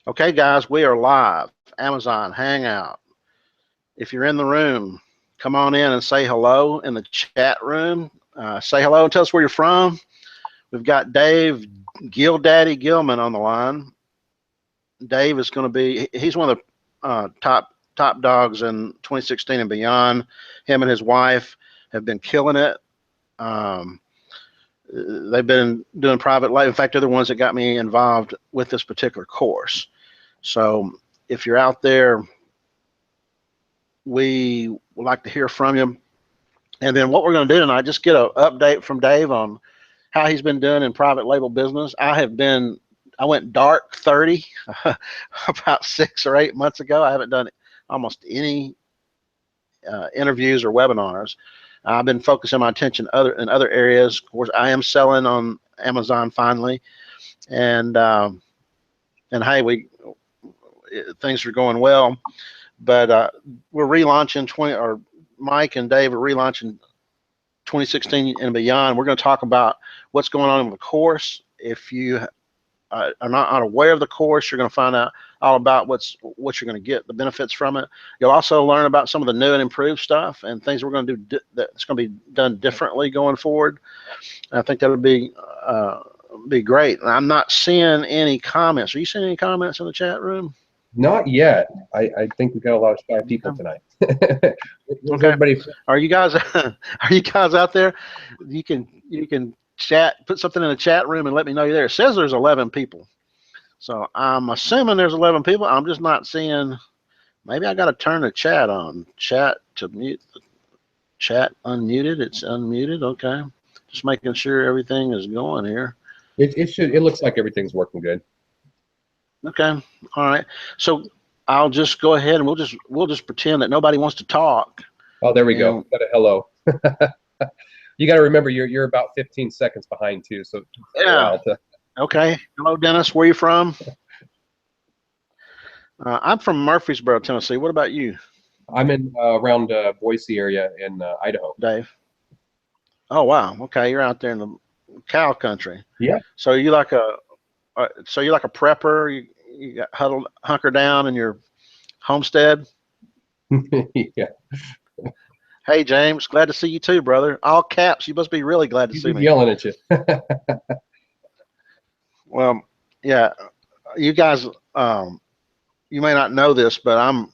Okay, guys, we are live. Amazon Hangout. If you're in the room, come on in and say hello in the chat room. Say hello and tell us where you're from. We've got Dave Gilldaddy Gillman on the line. Dave is going to be—he's one of the top dogs in 2016 and beyond. Him and his wife have been killing it. They've been doing private life. In fact, they're the ones that got me involved with this particular course. So if you're out there, we would like to hear from you. And then what we're going to do tonight, just get an update from Dave on how he's been doing in private label business. I went dark 30 about 6 or 8 months ago. I haven't done almost any interviews or webinars. I've been focusing my attention in other areas. Of course, I am selling on Amazon finally, and hey, things are going well. But we're relaunching Mike and Dave are relaunching 2016 and beyond. We're going to talk about what's going on in the course. If you are not unaware of the course, you're going to find out all about what you're going to get, the benefits from it. You'll also learn about some of the new and improved stuff and things we're going to do that's going to be done differently going forward. I think that would be great. I'm not seeing any comments. Are you seeing any comments in the chat room? Not yet. I think we got a lot of shy people tonight. Okay. Everybody... Are you guys out there? You can chat, put something in the chat room and let me know you're there. It says there's 11 people. So I'm assuming there's 11 people. I'm just not seeing. Maybe I got to turn the chat on. Chat to mute. Chat unmuted. It's unmuted. Okay. Just making sure everything is going here. It looks like everything's working good. Okay. All right. So I'll just go ahead and we'll just pretend that nobody wants to talk. Oh, there we go. Got a hello. You got to remember you're about 15 seconds behind too. So yeah. Okay. Hello, Dennis. Where are you from? I'm from Murfreesboro, Tennessee. What about you? I'm in around Boise area in Idaho. Dave. Oh wow. Okay, you're out there in the cow country. Yeah. So you're like a prepper. You got hunker down in your homestead. Yeah. Hey James, glad to see you too, brother. All caps. You must be really glad to see me. Yelling at you. Well, yeah, you guys. You may not know this, but I'm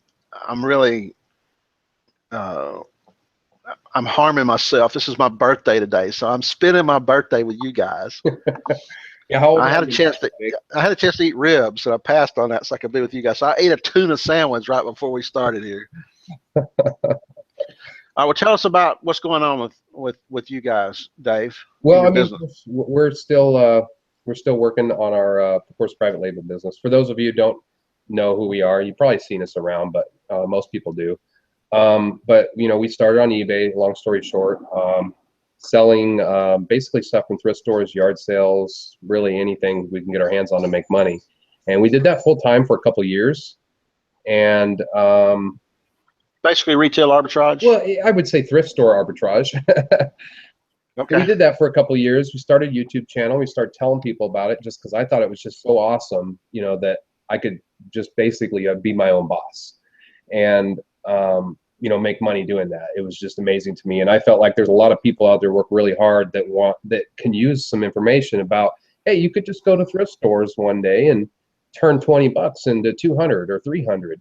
really I'm harming myself. This is my birthday today, so I'm spending my birthday with you guys. Yeah, I had a chance to eat ribs, so I passed on that so I could be with you guys. So I ate a tuna sandwich right before we started here. Well, tell us about what's going on with you guys, Dave. Well, I mean, we're still working on our of course private label business. For those of you who don't know who we are, you've probably seen us around, but most people do. But we started on eBay. Long story short. Selling basically stuff from thrift stores, yard sales, really anything we can get our hands on to make money. And we did that full time for a couple of years. And basically retail arbitrage? Well, I would say thrift store arbitrage. Okay. We did that for a couple of years. We started a YouTube channel. We started telling people about it just because I thought it was just so awesome, that I could just basically be my own boss. And make money doing that. It was just amazing to me. And I felt like there's a lot of people out there work really hard that can use some information about, hey, you could just go to thrift stores one day and turn 20 bucks into 200 or 300.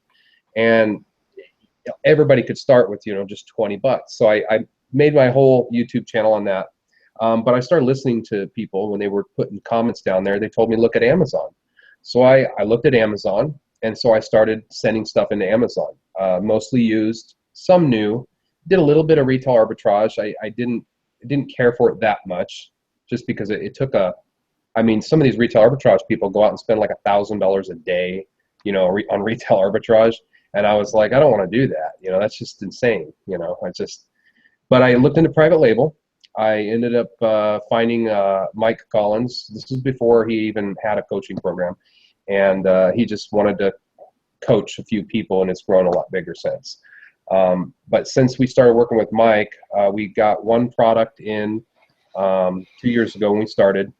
And everybody could start with, just 20 bucks. So I made my whole YouTube channel on that. But I started listening to people when they were putting comments down there. They told me, look at Amazon. So I looked at Amazon. And so I started sending stuff into Amazon, mostly used, some new, did a little bit of retail arbitrage. I didn't care for it that much just because it took some of these retail arbitrage people go out and spend like $1,000 a day, on retail arbitrage. And I was like, I don't want to do that. That's just insane. But I looked into private label. I ended up finding Mike Collins. This was before he even had a coaching program. And he just wanted to coach a few people, and it's grown a lot bigger since. But since we started working with Mike, we got one product in 2 years ago when we started,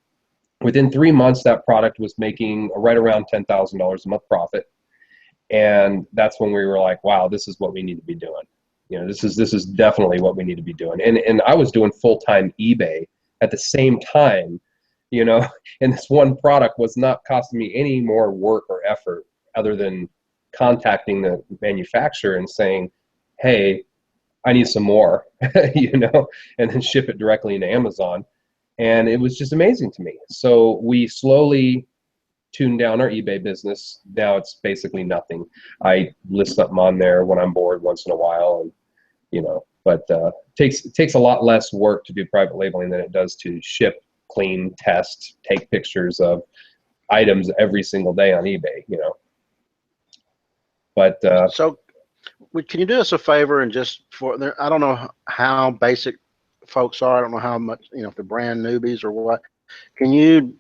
Within 3 months, that product was making right around $10,000 a month profit. And that's when we were like, wow, this is what we need to be doing. This is definitely what we need to be doing. And I was doing full-time eBay at the same time, and this one product was not costing me any more work or effort other than contacting the manufacturer and saying, hey, I need some more, and then ship it directly into Amazon. And it was just amazing to me. So we slowly tuned down our eBay business. Now it's basically nothing. I list something on there when I'm bored once in a while, and but it takes a lot less work to do private labeling than it does to ship, clean, test, take pictures of items every single day on eBay. But so can you do us a favor and just I don't know how basic folks are. I don't know how much, if they're brand newbies or what. Can you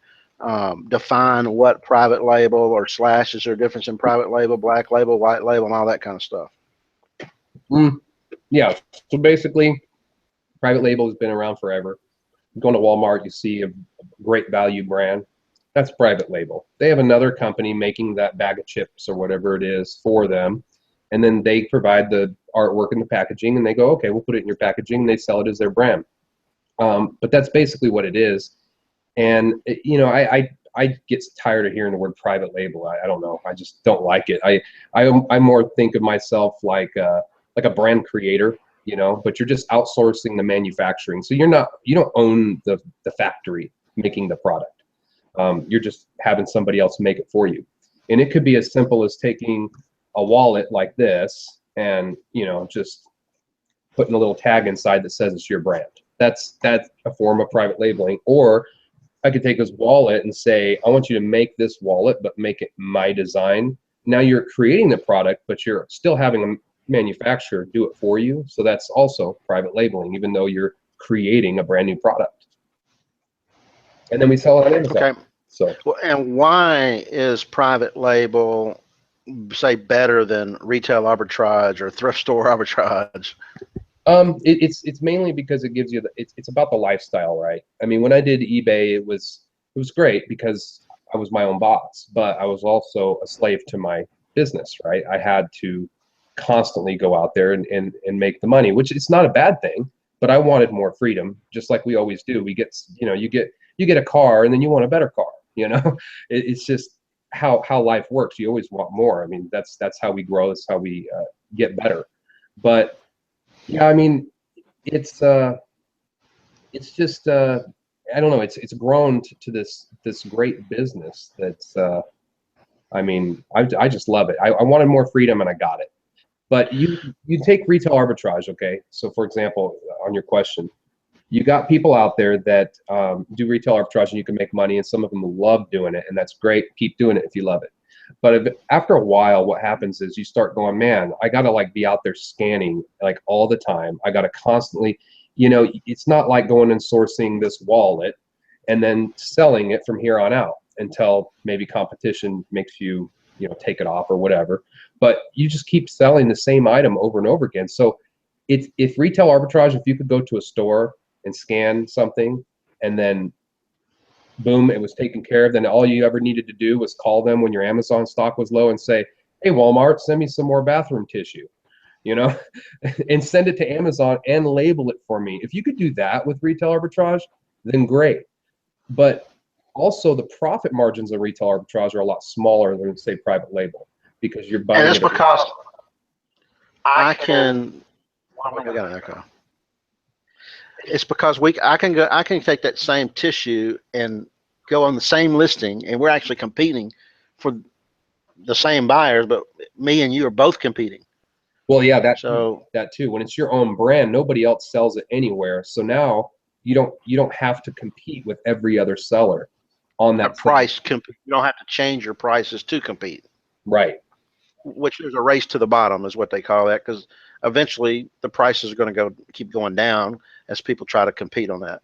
define what private label or slash? Is there a difference in private label, black label, white label, and all that kind of stuff? Yeah. So basically, private label has been around forever. You go into Walmart, you see a great value brand. That's private label. They have another company making that bag of chips or whatever it is for them. And then they provide the artwork and the packaging, and they go, okay, we'll put it in your packaging, and they sell it as their brand. But that's basically what it is. And, I get tired of hearing the word private label. I don't know. I just don't like it. I more think of myself like a brand creator, but you're just outsourcing the manufacturing. So you don't own the factory making the product. You're just having somebody else make it for you. And it could be as simple as taking a wallet like this and, just putting a little tag inside that says it's your brand. That's a form of private labeling. Or I could take this wallet and say, I want you to make this wallet, but make it my design. Now you're creating the product, but you're still having a manufacturer do it for you. So that's also private labeling, even though you're creating a brand new product. And then we sell it on Amazon. Okay. So, and why is private label, say, better than retail arbitrage or thrift store arbitrage? It's mainly because it gives you it's about the lifestyle, right? I mean, when I did eBay, it was great because I was my own boss, but I was also a slave to my business, right? I had to constantly go out there and make the money, which is not a bad thing, but I wanted more freedom, just like we always do. We get, you get a car and then you want a better car, it's just how life works. You always want more. I mean, that's how we grow. That's how we get better. But yeah, I mean, it's just I don't know. It's grown to this great business that's I mean, I just love it. I wanted more freedom and I got it. But you take retail arbitrage, okay? So for example, on your question, you got people out there that do retail arbitrage and you can make money, and some of them love doing it, and that's great. Keep doing it if you love it. But after a while, what happens is you start going, man, I gotta be out there scanning all the time. I gotta constantly, it's not like going and sourcing this wallet and then selling it from here on out until maybe competition makes you, take it off or whatever. But you just keep selling the same item over and over again. So if retail arbitrage, if you could go to a store and scan something and then boom, it was taken care of, then all you ever needed to do was call them when your Amazon stock was low and say, hey, Walmart, send me some more bathroom tissue, and send it to Amazon and label it for me. If you could do that with retail arbitrage, then great. But also the profit margins of retail arbitrage are a lot smaller than, say, private label, because you're buying. And that's because I can. We got an echo. It's because I can take that same tissue and go on the same listing, and we're actually competing for the same buyers, but me and you are both competing. Well, yeah, that too. When it's your own brand, nobody else sells it anywhere. So now you don't have to compete with every other seller on that price. You don't have to change your prices to compete. Right. Which is a race to the bottom is what they call that, because eventually the prices are going to keep going down as people try to compete on that.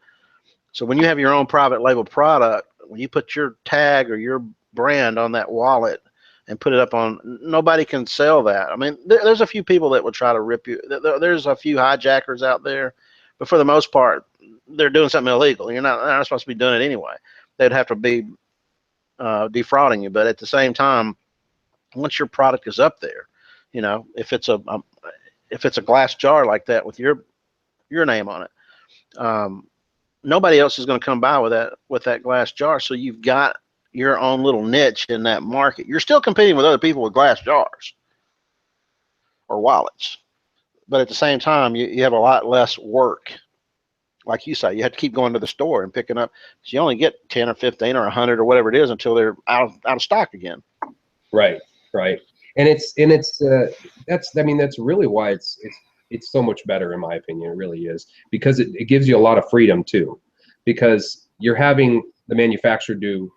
So when you have your own private label product, when you put your tag or your brand on that wallet and put it up on, nobody can sell that. I mean, there's a few people that would try to rip you. There's a few hijackers out there, but for the most part, they're doing something illegal. You're not supposed to be doing it anyway. they'd have to be defrauding you. But at the same time, once your product is up there, you know, if it's a glass jar like that with your name on it, nobody else is going to come by with that glass jar. So you've got your own little niche in that market. You're still competing with other people with glass jars or wallets, but at the same time, you have a lot less work. Like you say, you have to keep going to the store and picking up. So you only get 10 or 15 or 100 or whatever it is until they're out of stock again. Right, right. And that's really why it's so much better, in my opinion. It really is, because it gives you a lot of freedom too, because you're having the manufacturer do,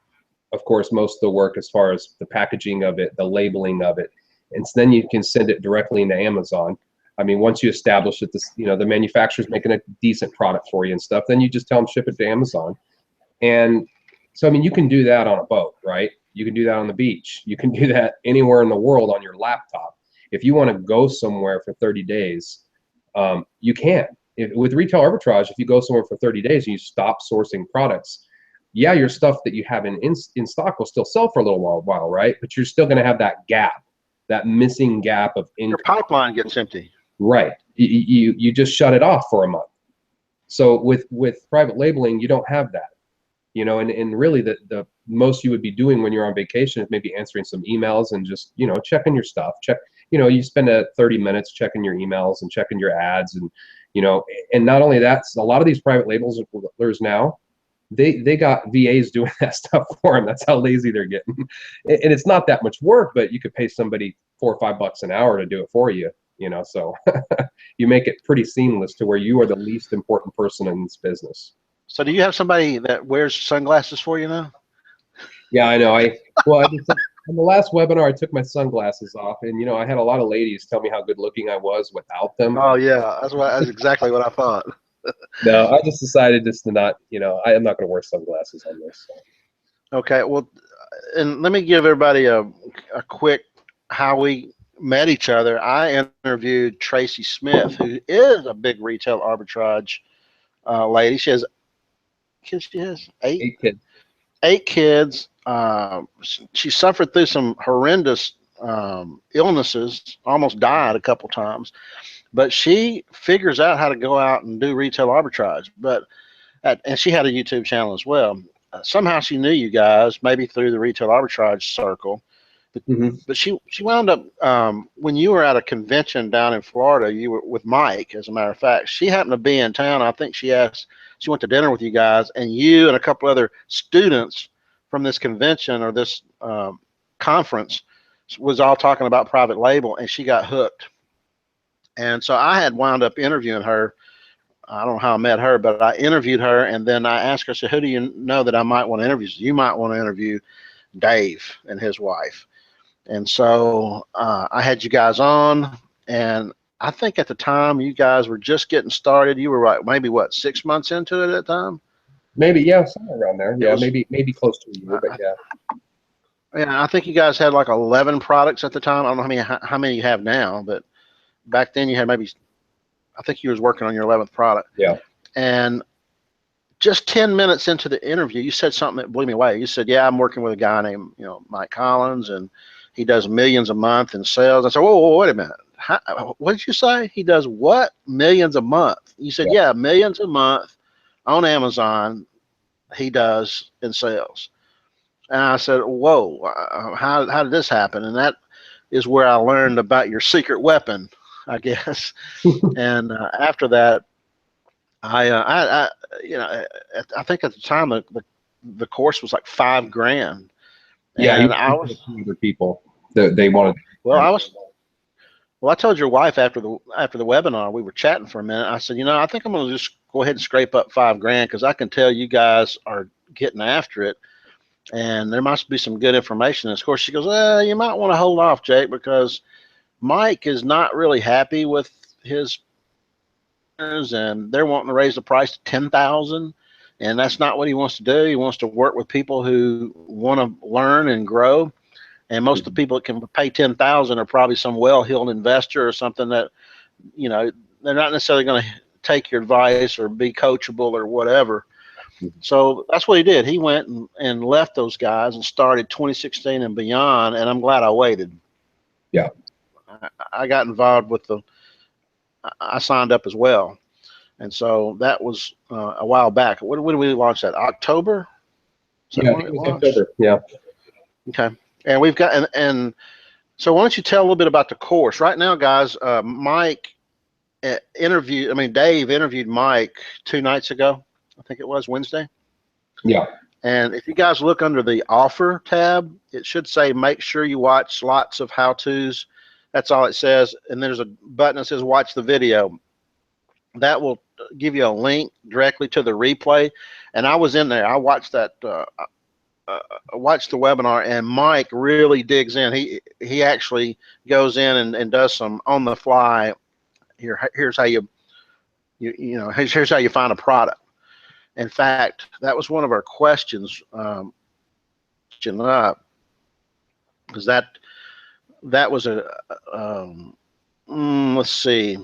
of course, most of the work as far as the packaging of it, the labeling of it, and so then you can send it directly into Amazon. I mean, once you establish that the manufacturer's making a decent product for you and stuff, then you just tell them ship it to Amazon. And so, I mean, you can do that on a boat, right? You can do that on the beach. You can do that anywhere in the world on your laptop. If you want to go somewhere for 30 days, you can. With retail arbitrage, if you go somewhere for 30 days and you stop sourcing products, yeah, your stuff that you have in stock will still sell for a little while, right? But you're still going to have that gap, that missing gap of income. Your pipeline gets empty. Right. You just shut it off for a month. So with private labeling, you don't have that, you know, and really the most you would be doing when you're on vacation is maybe answering some emails and just, you know, checking your stuff. You spend 30 minutes checking your emails and checking your ads, and, you know, and not only that, a lot of these private labels now, they got VAs doing that stuff for them. That's how lazy they're getting. And it's not that much work, but you could pay somebody $4 or $5 an hour to do it for you, you know, so you make it pretty seamless to where you are the least important person in this business. So do you have somebody that wears sunglasses for you now? Yeah, I know. On the last webinar, I took my sunglasses off, and, you know, I had a lot of ladies tell me how good looking I was without them. Oh yeah, that's exactly what I thought. No, I just decided just to not, you know, I am not going to wear sunglasses on this. So. Okay, well, and let me give everybody a quick how we met each other. I interviewed Tracy Smith, who is a big retail arbitrage lady. She has kids. She has eight kids. 8 kids. She suffered through some horrendous illnesses, almost died a couple times, but she figures out how to go out and do retail arbitrage. And she had a YouTube channel as well. Somehow she knew you guys, maybe through the retail arbitrage circle. But she wound up, when you were at a convention down in Florida, you were with Mike, as a matter of fact. She happened to be in town. I think she went to dinner with you guys, and you and a couple other students from this convention or this conference was all talking about private label, and she got hooked. And so I had wound up interviewing her. I don't know how I met her, but I interviewed her, and then I asked her, I said, who do you know that I might want to interview? So you might want to interview Dave and his wife. And so I had you guys on, and I think at the time you guys were just getting started. You were right, maybe what, 6 months into it at that time? Maybe, yeah, somewhere around there. Yeah, maybe close to a year, but yeah. Yeah, I think you guys had like 11 products at the time. I don't know how many you have now, but back then you had maybe, I think you was working on your 11th product. Yeah. And just 10 minutes into the interview, you said something that blew me away. You said, yeah, I'm working with a guy named, you know, Mike Collins, and he does millions a month in sales. I said, whoa, wait a minute. What did you say? He does what? Millions a month. You said, yeah, millions a month on Amazon he does in sales. And I said, whoa, how did this happen? And that is where I learned about your secret weapon, I guess. And after that, I think at the time the course was like $5,000. Yeah, and I was other people that they wanted. Well, I told your wife after the webinar, we were chatting for a minute. I said, you know, I think I'm going to just go ahead and scrape up $5,000 because I can tell you guys are getting after it, and there must be some good information. And of course, she goes, well, you might want to hold off, Jake, because Mike is not really happy with his partners, and they're wanting to raise the price to $10,000, and that's not what he wants to do. He wants to work with people who want to learn and grow. And most of the people that can pay $10,000 are probably some well-heeled investor or something that, you know, they're not necessarily going to take your advice or be coachable or whatever. So that's what he did. He went and left those guys and started 2016 and beyond, and I'm glad I waited. Yeah. I got involved with I signed up as well. And so that was a while back. When did we launch that? October? Is that Yeah, I when think it it was launched? October. Yeah. Okay. And we've got, and so why don't you tell a little bit about the course? Right now, guys, Mike Dave interviewed Mike 2 nights ago. I think it was Wednesday. Yeah. And if you guys look under the offer tab, it should say make sure you watch lots of how-tos. That's all it says. And there's a button that says watch the video. That will give you a link directly to the replay. And I was in there. I watched that. Watched the webinar, and Mike really digs in. He actually goes in and does some on the fly. Here's how here's how you find a product. In fact, that was one of our questions. Up because that was a let's see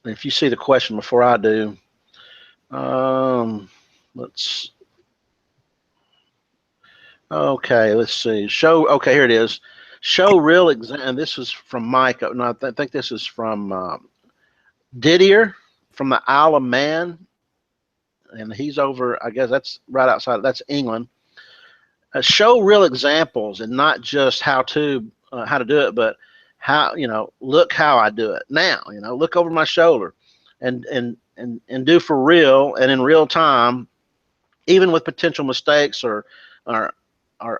if you see the question before I do. Let's see. Okay, here it is. Show real example. And this is from Mike. No, I think this is from Didier from the Isle of Man, and he's over. I guess that's right outside. That's England. Show real examples and not just how to do it, but how look how I do it now. Look over my shoulder, and do for real and in real time, even with potential mistakes or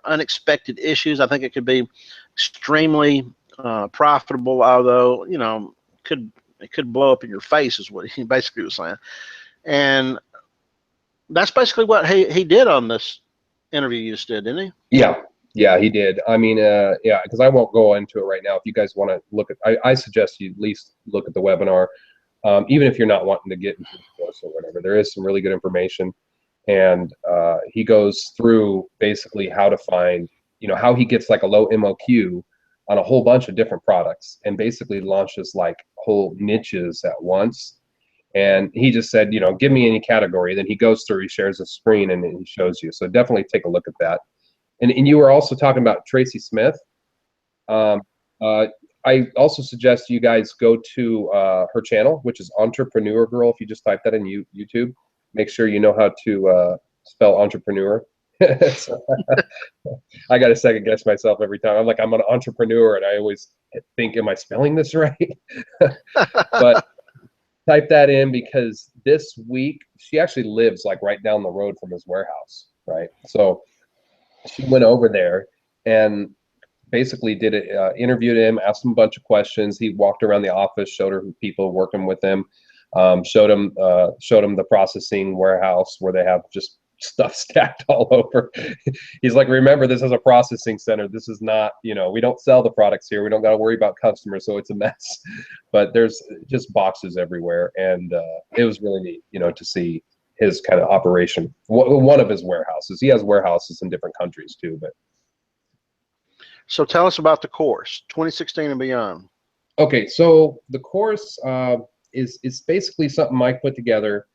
unexpected issues. I think it could be extremely profitable, although it could blow up in your face, is what he basically was saying. And that's basically what he did on this interview you just did, didn't he? Yeah, he did. I mean, yeah, because I won't go into it right now. If you guys want to look at, I suggest you at least look at the webinar, even if you're not wanting to get into the course or whatever. There is some really good information, and he goes through basically how to find, how he gets like a low MOQ on a whole bunch of different products, and basically launches like whole niches at once. And he just said, give me any category. Then he goes through, he shares a screen, and he shows you. So definitely take a look at that. And you were also talking about Tracy Smith. I also suggest you guys go to her channel, which is Entrepreneur Girl. If you just type that in YouTube, make sure you know how to spell entrepreneur. So, I got to second guess myself every time. I'm like, I'm an entrepreneur, and I always think, am I spelling this right? But type that in, because this week she actually lives like right down the road from his warehouse, right? So she went over there and basically did it, interviewed him, asked him a bunch of questions. He walked around the office, showed her people working with him, showed him the processing warehouse where they have just stuff stacked all over. He's like, remember, this is a processing center. This is not, we don't sell the products here. We don't got to worry about customers, so it's a mess. But there's just boxes everywhere, and it was really neat, to see his kind of operation. One of his warehouses. He has warehouses in different countries too, but. So tell us about the course, 2016 and beyond. Okay, so the course is basically something Mike put together.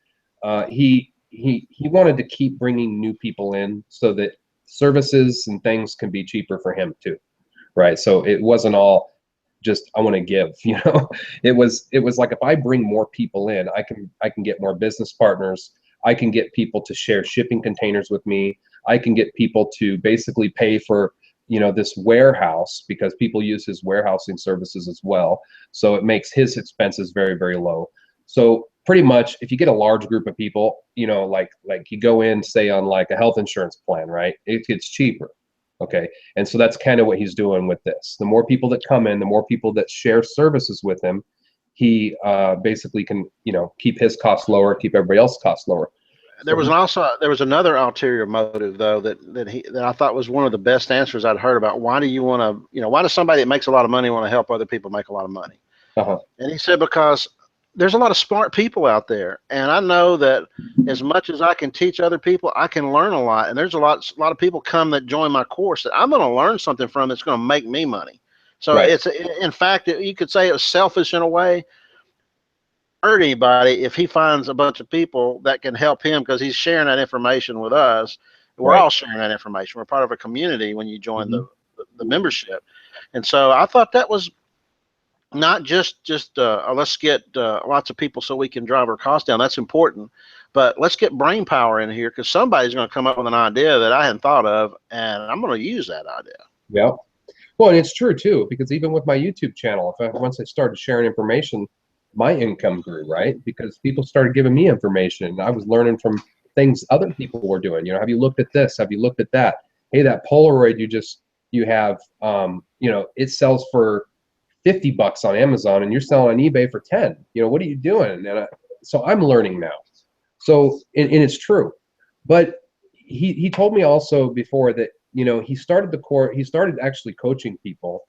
He wanted to keep bringing new people in so that services and things can be cheaper for him too, right? So it wasn't all just I want to give, It was like, if I bring more people in, I can get more business partners. I can get people to share shipping containers with me. I can get people to basically pay for this warehouse, because people use his warehousing services as well. So it makes his expenses very, very low. So pretty much if you get a large group of people, like you go in, say on like a health insurance plan, right? It gets cheaper. Okay. And so that's kind of what he's doing with this. The more people that come in, the more people that share services with him, he basically can, keep his costs lower, keep everybody else's costs lower. There was another ulterior motive though that I thought was one of the best answers I'd heard about. Why do you want to, why does somebody that makes a lot of money want to help other people make a lot of money? And he said, because there's a lot of smart people out there, and I know that as much as I can teach other people, I can learn a lot. And there's a lot of people come that join my course that I'm going to learn something from that's going to make me money. So It's, in fact, you could say it was selfish in a way, hurt anybody if he finds a bunch of people that can help him, because he's sharing that information with us. We're all sharing that information. We're part of a community when you join the membership. And so I thought that was not just let's get lots of people so we can drive our costs down. That's important. But let's get brain power in here, because somebody's going to come up with an idea that I hadn't thought of, and I'm going to use that idea. Yeah. Well, and it's true too, because even with my YouTube channel, once I started sharing information, my income grew, right? Because people started giving me information. I was learning from things other people were doing. You know, have you looked at this? Have you looked at that? Hey, that Polaroid you have, you know, it sells for $50 on Amazon, and you're selling on eBay for 10. You know, what are you doing? And so I'm learning now. So, and it's true. But he told me also before that, you know, he started actually coaching people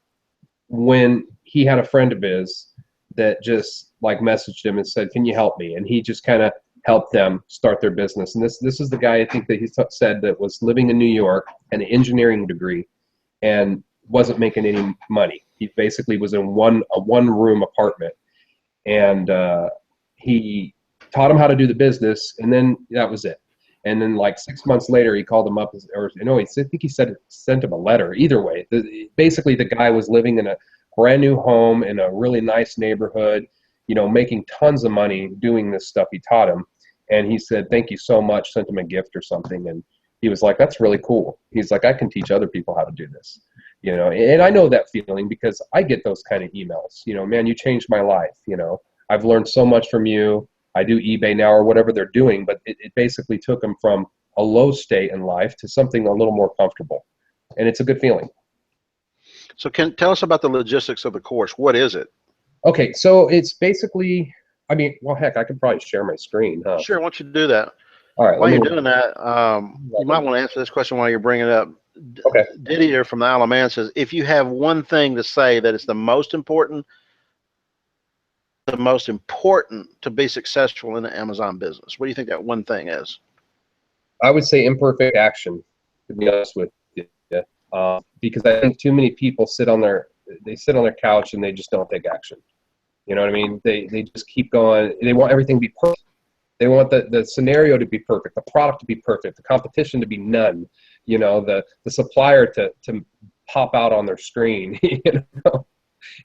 when he had a friend of his that just like messaged him and said, can you help me? And he just kind of helped them start their business. And this is the guy, I think, that he said that was living in New York, had an engineering degree, and wasn't making any money. He basically was in a one-room apartment, and he taught him how to do the business, and then that was it. And then like 6 months later, he called him up, or you know, I think he sent him a letter. Either way, basically the guy was living in a brand new home in a really nice neighborhood, you know, making tons of money doing this stuff he taught him. And he said, thank you so much, sent him a gift or something. And he was like, that's really cool. He's like, I can teach other people how to do this. You know, and I know that feeling because I get those kind of emails. You know, man, you changed my life. You know, I've learned so much from you. I do eBay now or whatever they're doing, but it basically took them from a low state in life to something a little more comfortable. And it's a good feeling. So tell us about the logistics of the course. What is it? Okay, so it's basically, I mean, well, heck, I could probably share my screen, huh? Sure, why don't you do that? All right. While you're doing that, you might want to answer this question while you're bringing it up. Okay. Didier from the Isle of Man says, if you have one thing to say that is the most important to be successful in the Amazon business, what do you think that one thing is? I would say imperfect action, to be honest with you, because I think too many people sit on their couch and they just don't take action. You know what I mean? They just keep going. They want everything to be perfect. They want the scenario to be perfect, the product to be perfect, the competition to be none. You know, the supplier to pop out on their screen. You know,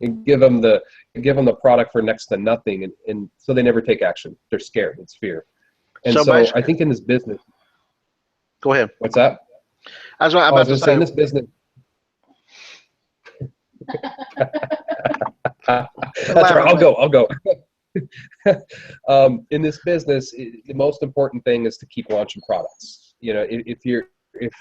and give them the product for next to nothing, and so they never take action. They're scared. It's fear. And so I think in this business. Go ahead. What's that? I was about to say in this business. That's right. I'll go. In this business, the most important thing is to keep launching products. You know, if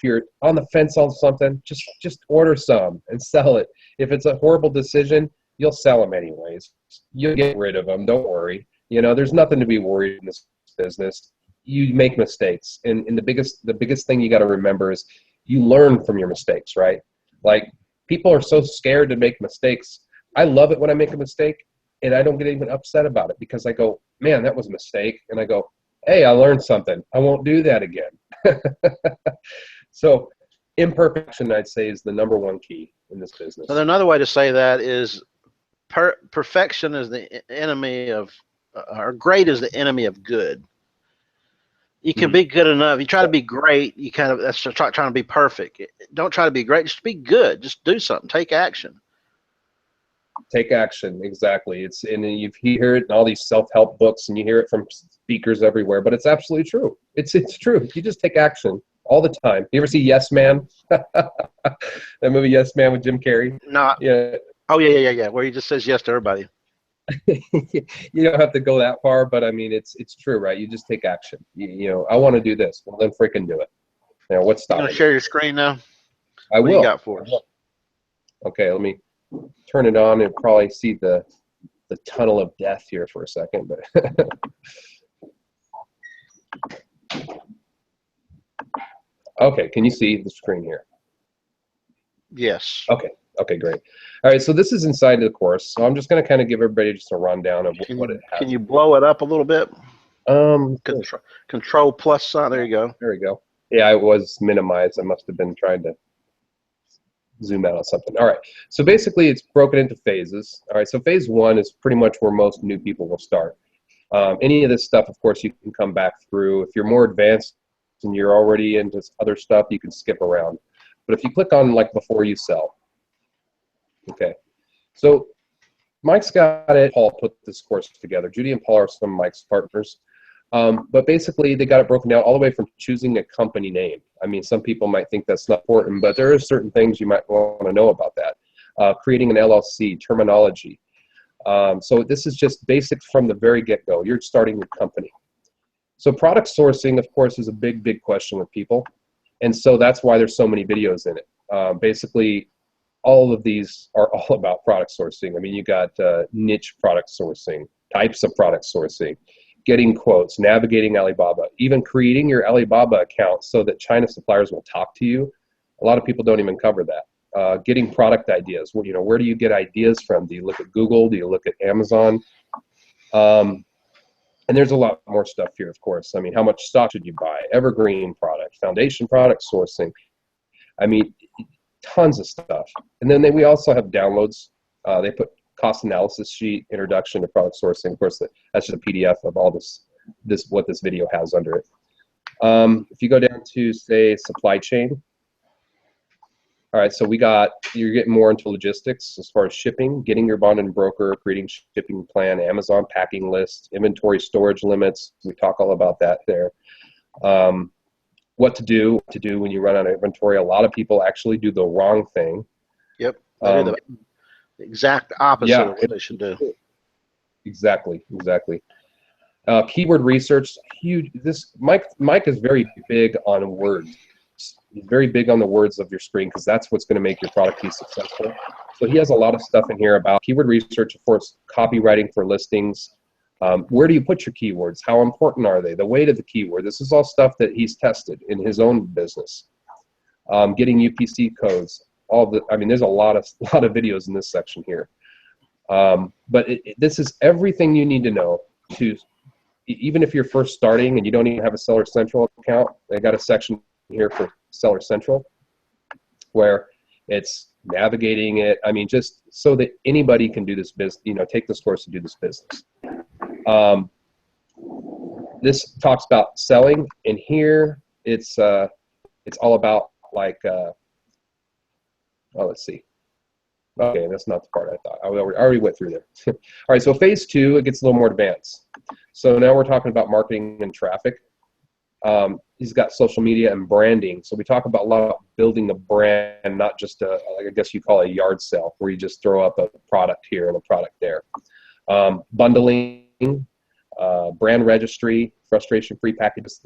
you're on the fence on something, just order some and sell it. If it's a horrible decision, you'll sell them anyways. You'll get rid of them. Don't worry. You know, there's nothing to be worried in this business. You make mistakes, and the biggest thing you got to remember is you learn from your mistakes, right? Like, people are so scared to make mistakes. I love it when I make a mistake, and I don't get even upset about it, because I go, man, that was a mistake, and I go, hey, I learned something. I won't do that again. So imperfection, I'd say, is the number one key in this business. So another way to say that is perfection is the enemy of, or great is the enemy of good. You can be good enough. You try to be great. You kind of, that's trying to be perfect. Don't try to be great. Just be good. Just do something. Take action. Take action, exactly. And you hear it in all these self-help books, and you hear it from speakers everywhere. But it's absolutely true. It's true. You just take action all the time. You ever see Yes Man? That movie Yes Man with Jim Carrey? No. Yeah. Oh yeah. Where he just says yes to everybody. You don't have to go that far, but I mean, it's true, right? You just take action. You know, I want to do this. Well, then freaking do it. You know, what's stopping you? You want to share your screen now? I will. What do you got for us? Okay, let me turn it on and probably see the tunnel of death here for a second. But okay, can you see the screen here? Yes. Okay, great. All right, so this is inside the course. So I'm just going to kind of give everybody just a rundown of what it has. Can you blow it up a little bit? Control plus sign. There you go. There we go. Yeah, it was minimized. I must have been trying to zoom out on something. All right, so basically it's broken into phases. All right, so phase one is pretty much where most new people will start. Any of this stuff, of course, you can come back through. If you're more advanced and you're already into other stuff, you can skip around. But if you click on like before you sell, okay. So Mike's got it. Paul put this course together. Judy and Paul are some of Mike's partners. But basically, they got it broken down all the way from choosing a company name. I mean, some people might think that's not important, but there are certain things you might want to know about that. Creating an LLC, terminology. So this is just basics from the very get-go. You're starting your company. So product sourcing, of course, is a big, big question with people. And so that's why there's so many videos in it. Basically, all of these are all about product sourcing. I mean, you got niche product sourcing, types of product sourcing, getting quotes, navigating Alibaba, even creating your Alibaba account so that China suppliers will talk to you. A lot of people don't even cover that. Getting product ideas. Well, you know, where do you get ideas from? Do you look at Google? Do you look at Amazon? And there's a lot more stuff here, of course. I mean, how much stock should you buy? Evergreen product, foundation product sourcing. I mean, tons of stuff. And then we also have downloads. They put cost analysis sheet, introduction to product sourcing. Of course, that's just a PDF of all this what this video has under it. If you go down to, say, supply chain. All right, so you're getting more into logistics as far as shipping, getting your bond and broker, creating shipping plan, Amazon packing list, inventory storage limits. We talk all about that there. What to do when you run out of inventory. A lot of people actually do the wrong thing. Yep, they do the exact opposite of what they should do. Exactly. Keyword research, huge. Mike is very big on words. He's very big on the words of your screen because that's what's going to make your product be successful. So he has a lot of stuff in here about keyword research, of course, copywriting for listings. Where do you put your keywords? How important are they? The weight of the keyword. This is all stuff that he's tested in his own business. Getting UPC codes. There's a lot of videos in this section here. But this is everything you need to know to, even if you're first starting and you don't even have a Seller Central account. They got a section here for Seller Central where it's navigating it. I mean, just so that anybody can do this business, take this course to do this business. This talks about selling, and here it's all about like, let's see. Okay, that's not the part I thought. I already went through there. All right, so phase 2, it gets a little more advanced. So now we're talking about marketing and traffic. He's got social media and branding. So we talk about a lot about building a brand, not just I guess you call it a yard sale, where you just throw up a product here and a product there. Bundling, brand registry, frustration-free packages,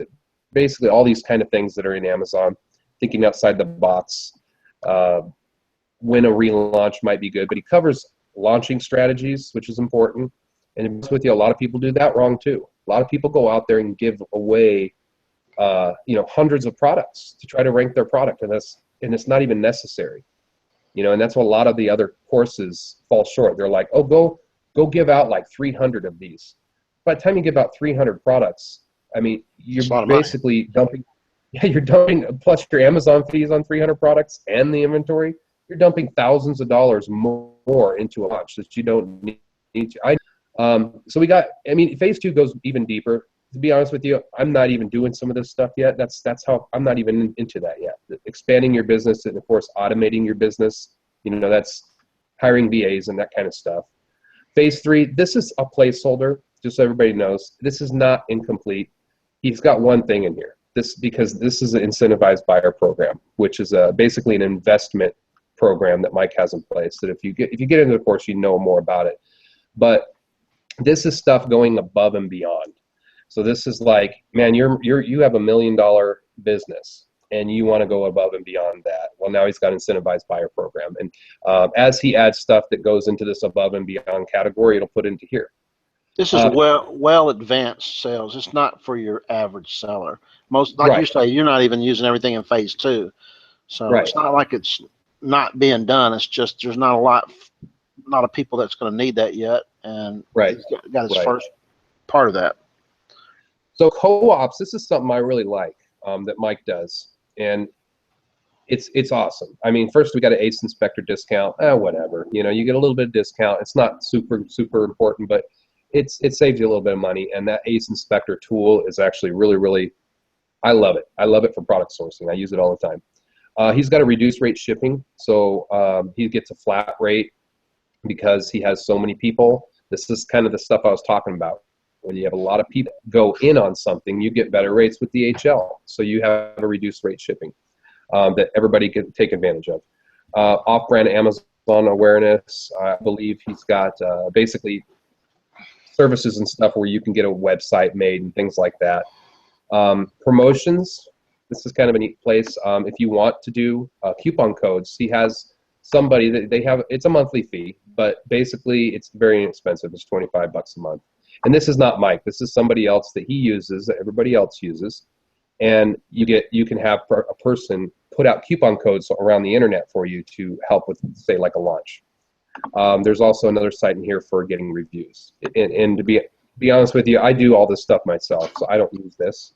basically all these kind of things that are in Amazon. Thinking outside the box. When a relaunch might be good, but he covers launching strategies, which is important. And with you, a lot of people do that wrong too. A lot of people go out there and give away, hundreds of products to try to rank their product, and it's not even necessary. And that's what a lot of the other courses fall short. They're like, oh, go give out like 300 of these. By the time you give out 300 products, I mean, you're basically dumping. Yeah, you're dumping, plus your Amazon fees on 300 products and the inventory, you're dumping thousands of dollars more into a launch that you don't need to. So phase 2 goes even deeper. To be honest with you, I'm not even doing some of this stuff yet. That's how I'm not even into that yet. Expanding your business and, of course, automating your business. That's hiring VAs and that kind of stuff. Phase 3, this is a placeholder, just so everybody knows. This is not incomplete. He's got one thing in here. Because this is an incentivized buyer program, which is basically an investment program that Mike has in place. That if you get into the course, you know more about it. But this is stuff going above and beyond. So this is like, man, you have $1 million business and you want to go above and beyond that. Well, now he's got an incentivized buyer program, and as he adds stuff that goes into this above and beyond category, it'll put into here. This is well advanced sales. It's not for your average seller. You say, you're not even using everything in phase 2. So It's not like it's not being done. It's just there's not a lot of people that's going to need that yet. And he's got his first part of that. So co-ops, this is something I really like that Mike does. And it's awesome. I mean, first we got an ACE inspector discount. Whatever. You get a little bit of discount. It's not super, super important, but it saves you a little bit of money. And that ACE Inspector tool is actually really, really, I love it. I love it for product sourcing. I use it all the time. He's got a reduced rate shipping, so he gets a flat rate because he has so many people. This is kind of the stuff I was talking about. When you have a lot of people go in on something, you get better rates with DHL. So you have a reduced rate shipping that everybody can take advantage of. Off-brand Amazon awareness. I believe he's got basically services and stuff where you can get a website made and things like that. Promotions. This is kind of a neat place. If you want to do coupon codes, he has somebody that they have. It's a monthly fee, but basically it's very inexpensive. It's $25 a month. And this is not Mike. This is somebody else that he uses, that everybody else uses. And you can have a person put out coupon codes around the internet for you to help with, say, like a launch. There's also another site in here for getting reviews. And to be honest with you, I do all this stuff myself, so I don't use this.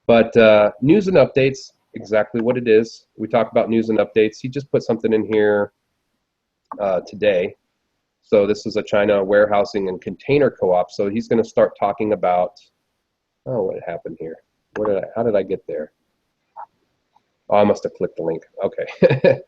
But news and updates, exactly what it is. We talk about news and updates. He just put something in here today. So this is a China warehousing and container co-op. So he's going to start talking about, oh, what happened here? How did I get there? Oh, I must have clicked the link. Okay.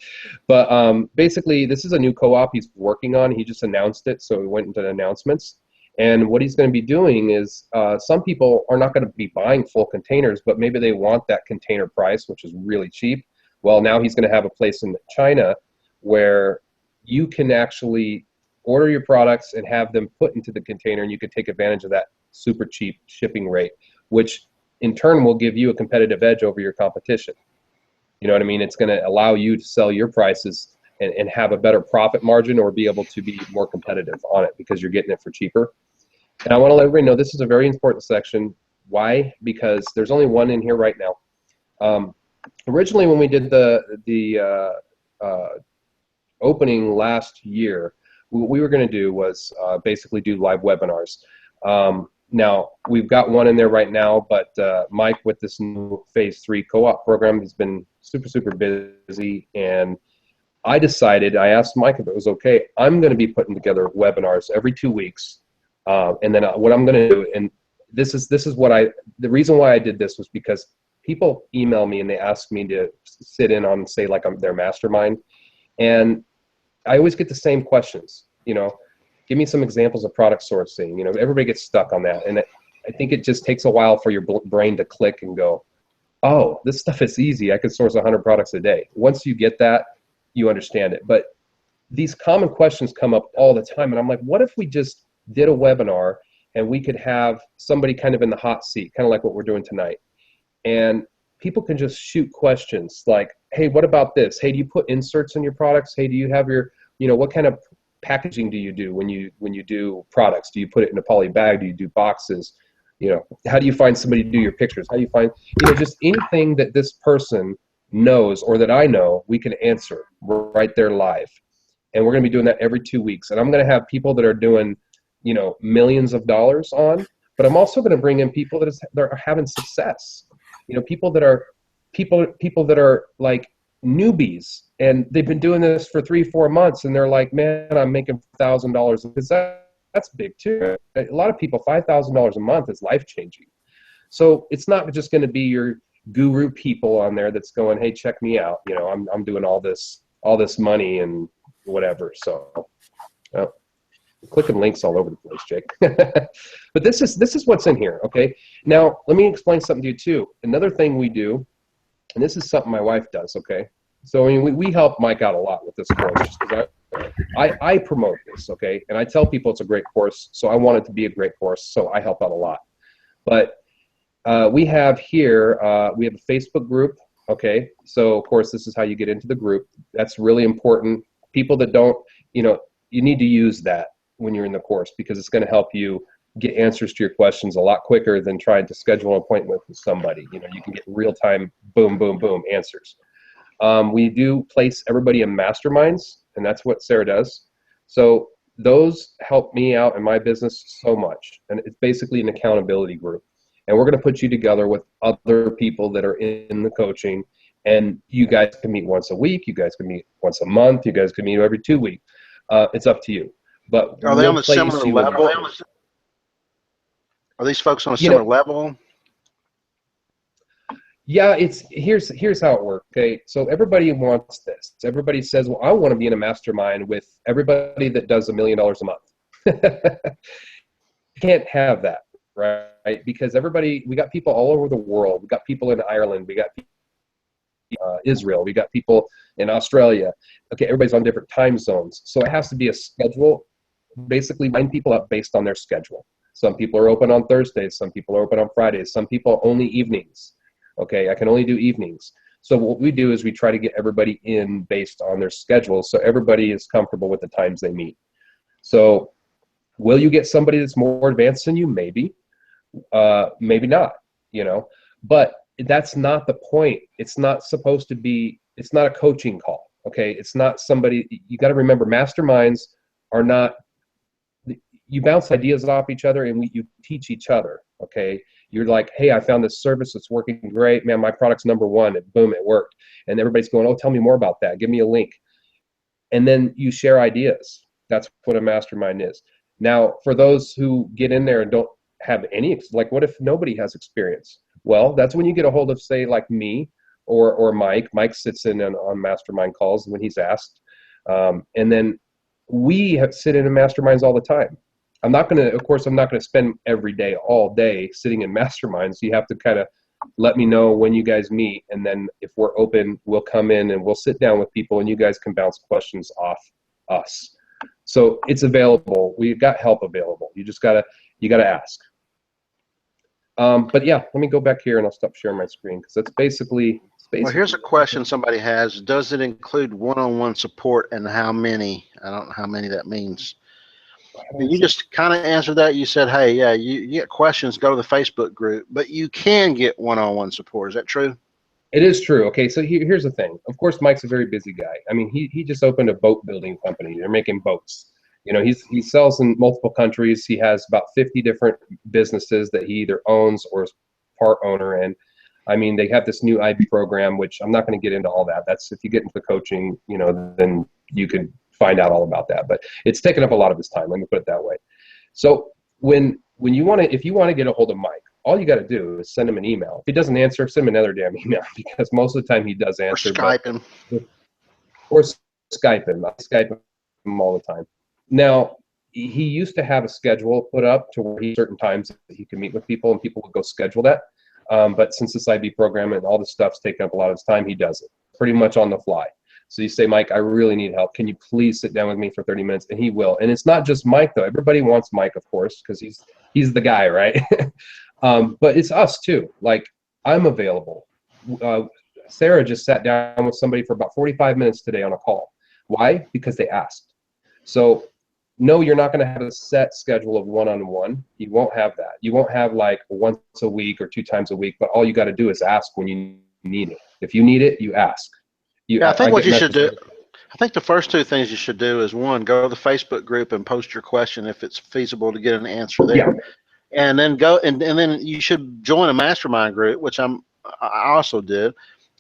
But basically, this is a new co-op he's working on. He just announced it, so we went into announcements. And what he's going to be doing is some people are not going to be buying full containers, but maybe they want that container price, which is really cheap. Well, now he's going to have a place in China where you can actually order your products and have them put into the container, and you can take advantage of that super cheap shipping rate, which in turn will give you a competitive edge over your competition. You know what I mean? It's going to allow you to sell your prices and have a better profit margin, or be able to be more competitive on it because you're getting it for cheaper. And I want to let everybody know this is a very important section. Why? Because there's only one in here right now. Originally, when we did the opening last year, what we were going to do was basically do live webinars. Now, we've got one in there right now, but Mike, with this new phase 3 co-op program, has been super, super busy. And I asked Mike if it was okay. I'm going to be putting together webinars every 2 weeks. And then what I'm going to do, and this is the reason why I did this was because people email me and they ask me to sit in on, say, like their mastermind. And I always get the same questions, give me some examples of product sourcing. Everybody gets stuck on that. And I think it just takes a while for your brain to click and go, oh, this stuff is easy. I could source 100 products a day. Once you get that, you understand it. But these common questions come up all the time. And I'm like, what if we just did a webinar and we could have somebody kind of in the hot seat, kind of like what we're doing tonight. And people can just shoot questions like, hey, what about this? Hey, do you put inserts in your products? Hey, do you have your, what kind of packaging do you do when you do products? Do you put it in a poly bag? Do you do boxes? How do you find somebody to do your pictures? How do you find, just anything that this person knows or that I know, we can answer right there live. And we're going to be doing that every 2 weeks. And I'm going to have people that are doing, millions of dollars on, but I'm also going to bring in people that are having success. People that are like newbies, and they've been doing this for 3-4 months, and they're like, man, I'm making $1,000 because that's big too. A lot of people, $5,000 a month is life-changing. So it's not just going to be your guru people on there that's going, hey, check me out. I'm doing all this money and whatever. So clicking links all over the place, Jake. But this is what's in here. Okay. Now let me explain something to you too. Another thing we do, and this is something my wife does. Okay. So we help Mike out a lot with this course, just because I promote this. Okay. And I tell people it's a great course. So I want it to be a great course. So I help out a lot. But we have here, we have a Facebook group. Okay. So of course, this is how you get into the group. That's really important. People that don't, you need to use that when you're in the course, because it's going to help you get answers to your questions a lot quicker than trying to schedule an appointment with somebody. You can get real-time, boom, boom, boom answers. We do place everybody in masterminds, and that's what Sarah does. So those help me out in my business so much. And it's basically an accountability group. And we're going to put you together with other people that are in the coaching, and you guys can meet once a week. You guys can meet once a month. You guys can meet every 2 weeks. It's up to you. But are they on a similar level? Are these folks on a You similar know, level? yeah, here's how it works. Okay, so everybody wants this. Everybody says, well, I want to be in a mastermind with everybody that does $1 million a month. You can't have that, right? Because we got people all over the world. We got people in Ireland. We got Israel. We got people in Australia. Okay, everybody's on different time zones. So it has to be a schedule, basically line people up based on their schedule. Some people are open on Thursdays. Some people are open on Fridays. Some people only evenings. Okay, I can only do evenings. So what we do is we try to get everybody in based on their schedule so everybody is comfortable with the times they meet. So will you get somebody that's more advanced than you? Maybe. Maybe not, but that's not the point. It's not supposed to be, it's not a coaching call. Okay, it's not somebody, you got to remember, masterminds are not, you bounce ideas off each other and you teach each other. Okay, you're like, hey, I found this service that's working great, man, my product's #1, boom, it worked, and everybody's going, oh, tell me more about that, give me a link. And then you share ideas. That's what a mastermind is. Now, for those who get in there and don't have any, like, what if nobody has experience? Well, that's when you get a hold of, say, like me or Mike. Mike sits in on mastermind calls when he's asked. And then we sit in masterminds all the time. I'm not going to spend every day, all day sitting in masterminds. You have to kind of let me know when you guys meet. And then if we're open, we'll come in and we'll sit down with people and you guys can bounce questions off us. So it's available. We've got help available. You gotta ask. But yeah, let me go back here and I'll stop sharing my screen because that's basically. Well, here's a question somebody has. Does it include one-on-one support and how many? I don't know how many that means. And you just kind of answered that. You said, hey, yeah, you get questions, go to the Facebook group, but you can get one-on-one support. Is that true? It is true. Okay, so here's the thing. Of course, Mike's a very busy guy. I mean, he just opened a boat building company. They're making boats. He sells in multiple countries. He has about 50 different businesses that he either owns or is part owner in. I mean, they have this new IB program, which I'm not going to get into all that. That's if you get into the coaching, then you can find out all about that. But it's taken up a lot of his time. Let me put it that way. So if you want to get a hold of Mike, all you got to do is send him an email. If he doesn't answer, send him another damn email because most of the time he does answer. Or Skype him. Or Skype him. I Skype him all the time. Now, he used to have a schedule put up to where certain times that he could meet with people and people would go schedule that. But since this IB program and all this stuff's taken up a lot of his time, he does it pretty much on the fly. So you say, Mike, I really need help. Can you please sit down with me for 30 minutes? And he will. And it's not just Mike, though. Everybody wants Mike, of course, because he's the guy, right? But it's us, too. Like, I'm available. Sarah just sat down with somebody for about 45 minutes today on a call. Why? Because they asked. So, no, you're not going to have a set schedule of one-on-one. You won't have that. You won't have like once a week or 2 times a week, but all you got to do is ask when you need it. If you need it, you ask. I think what you should do, I think the first 2 things you should do is, 1, go to the Facebook group and post your question if it's feasible to get an answer there. Yeah. And then go and then you should join a mastermind group, which I also did,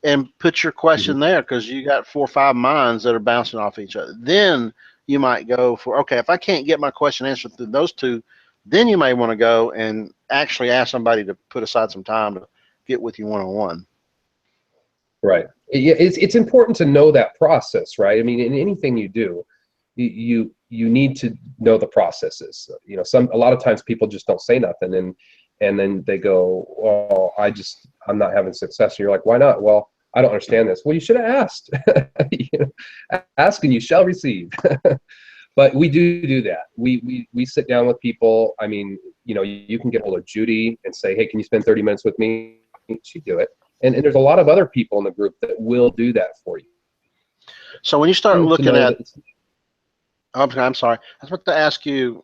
and put your question there because you got 4 or 5 minds that are bouncing off each other. Then you might go for, okay, if I can't get my question answered through those 2, then you may want to go and actually ask somebody to put aside some time to get with you one-on-one. Right. It's important to know that process, right? I mean, in anything you do, you need to know the processes. A lot of times people just don't say nothing, and then they go, "Oh, I'm not having success." And you're like, "Why not?" "Well, I don't understand this." "Well, you should have asked." Ask and you shall receive. But we do that. We sit down with people. I mean, you can get hold of Judy and say, "Hey, can you spend 30 minutes with me?" She'd do it. And there's a lot of other people in the group that will do that for you. So when you start looking at, I'm sorry, I was about to ask you,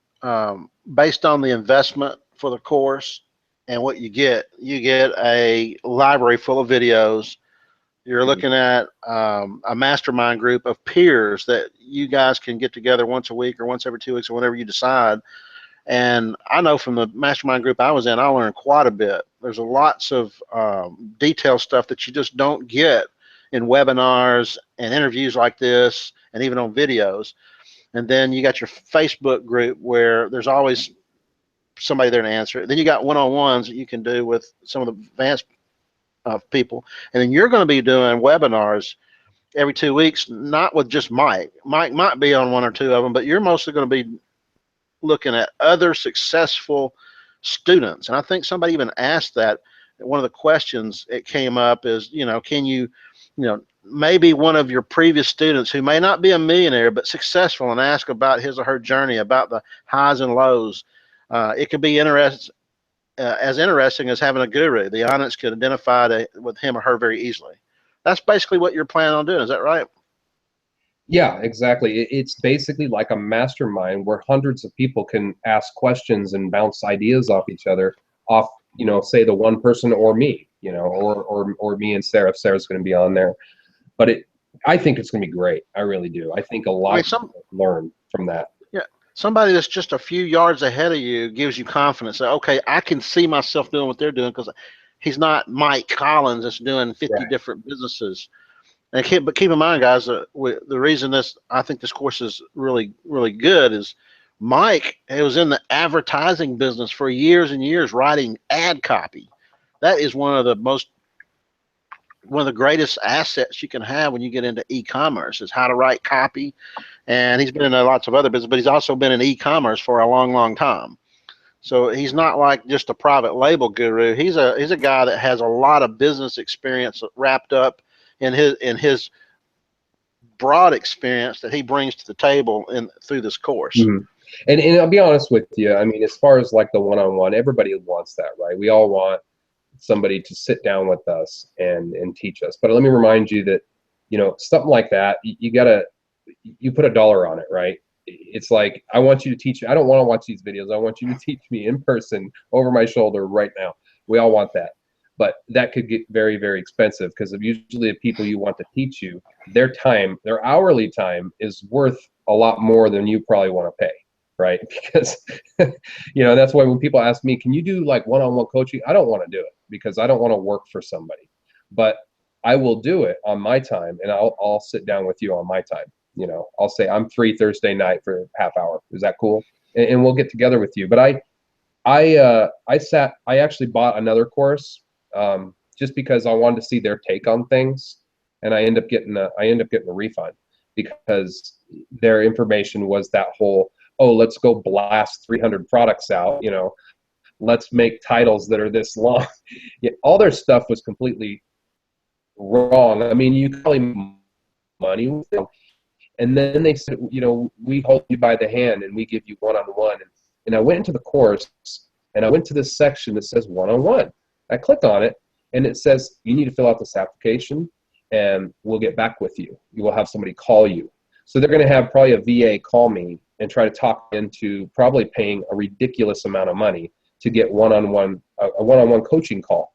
based on the investment for the course and what you get a library full of videos. You're looking at a mastermind group of peers that you guys can get together once a week or once every 2 weeks or whenever you decide. And I know from the mastermind group I was in, I learned quite a bit. There's lots of detailed stuff that you just don't get in webinars and interviews like this and even on videos. And then you got your Facebook group where there's always somebody there to answer it. Then you got one-on-ones that you can do with some of the advanced people, and then you're going to be doing webinars every 2 weeks, not with just Mike. Mike might be on one or two of them, but you're mostly going to be looking at other successful students. And I think somebody even asked that. One of the questions it came up is, can you, maybe one of your previous students who may not be a millionaire but successful, and ask about his or her journey, about the highs and lows. It could be as interesting as having a guru. The audience could identify with him or her very easily. That's basically what you're planning on doing. Is that right? Yeah, exactly. It's basically like a mastermind where hundreds of people can ask questions and bounce ideas off each other, off, say the one person or me, or me and Sarah, if Sarah's going to be on there. But I think it's going to be great. I really do. I think a lot of people learn from that. Yeah. Somebody that's just a few yards ahead of you gives you confidence that, okay, I can see myself doing what they're doing, because he's not Mike Collins that's doing 50 different businesses. And but keep in mind, guys, the reason I think this course is really, really good is Mike was in the advertising business for years and years, writing ad copy. That is one of the greatest assets you can have when you get into e-commerce, is how to write copy. And he's been in lots of other business, but he's also been in e-commerce for a long, long time. So he's not like just a private label guru. He's a guy that has a lot of business experience wrapped up in his broad experience that he brings to the table through this course. Mm-hmm. And I'll be honest with you. I mean, as far as like the one-on-one, everybody wants that, right? We all want somebody to sit down with us and teach us. But let me remind you that, something like that, you put a dollar on it, right? It's like, I want you to teach me. I don't want to watch these videos. I want you to teach me in person over my shoulder right now. We all want that. But that could get very, very expensive, because usually the people you want to teach you, their time, their hourly time is worth a lot more than you probably want to pay, right? Because, that's why when people ask me, can you do like one-on-one coaching? I don't want to do it, because I don't want to work for somebody. But I will do it on my time, and I'll sit down with you on my time. I'll say I'm free Thursday night for a half hour. Is that cool? And we'll get together with you. But I actually bought another course, just because I wanted to see their take on things, and I end up getting a refund, because their information was that whole, oh, let's go blast 300 products out, let's make titles that are this long. Yeah, all their stuff was completely wrong. I mean, you probably make money with them, and then they said, we hold you by the hand and we give you one-on-one. And I went into the course, and I went to this section that says one-on-one. I click on it, and it says, you need to fill out this application, and we'll get back with you. You will have somebody call you. So they're going to have probably a VA call me and try to talk into probably paying a ridiculous amount of money to get a one-on-one coaching call,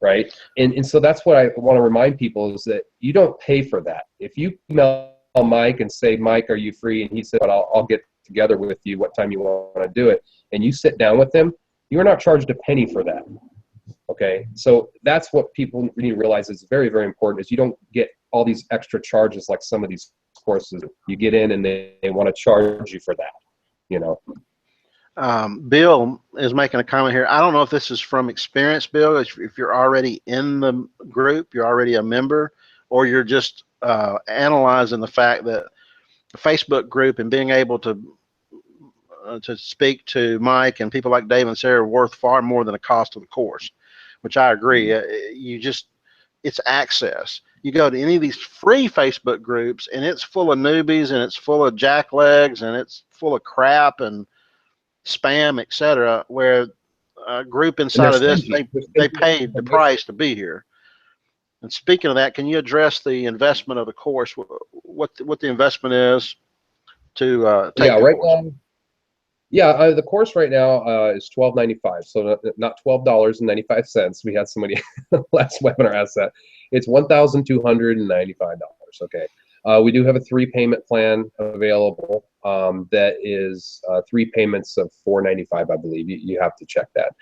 right? And so that's what I want to remind people, is that you don't pay for that. If you email Mike and say, Mike, are you free? And he said, but I'll get together with you what time you want to do it. And you sit down with them, you're not charged a penny for that. Okay, so that's what people need to realize is very, very important, is you don't get all these extra charges like some of these courses. You get in and they want to charge you for that, Bill is making a comment here. I don't know if this is from experience, Bill, if you're already in the group, you're already a member, or you're just analyzing the fact that the Facebook group and being able to speak to Mike and people like Dave and Sarah are worth far more than the cost of the course, which I agree. It's access. You go to any of these free Facebook groups, and it's full of newbies, and it's full of jacklegs, and it's full of crap and spam, etc. Where a group inside of this, they paid the price to be here. And speaking of that, can you address the investment of the course? What the investment is to take the course? The course right now is $12.95, so not $12.95. We had somebody last webinar ask that. It's $1,295. Okay, we do have a 3-payment plan available that is 3 payments of $495, I believe. You have to check that.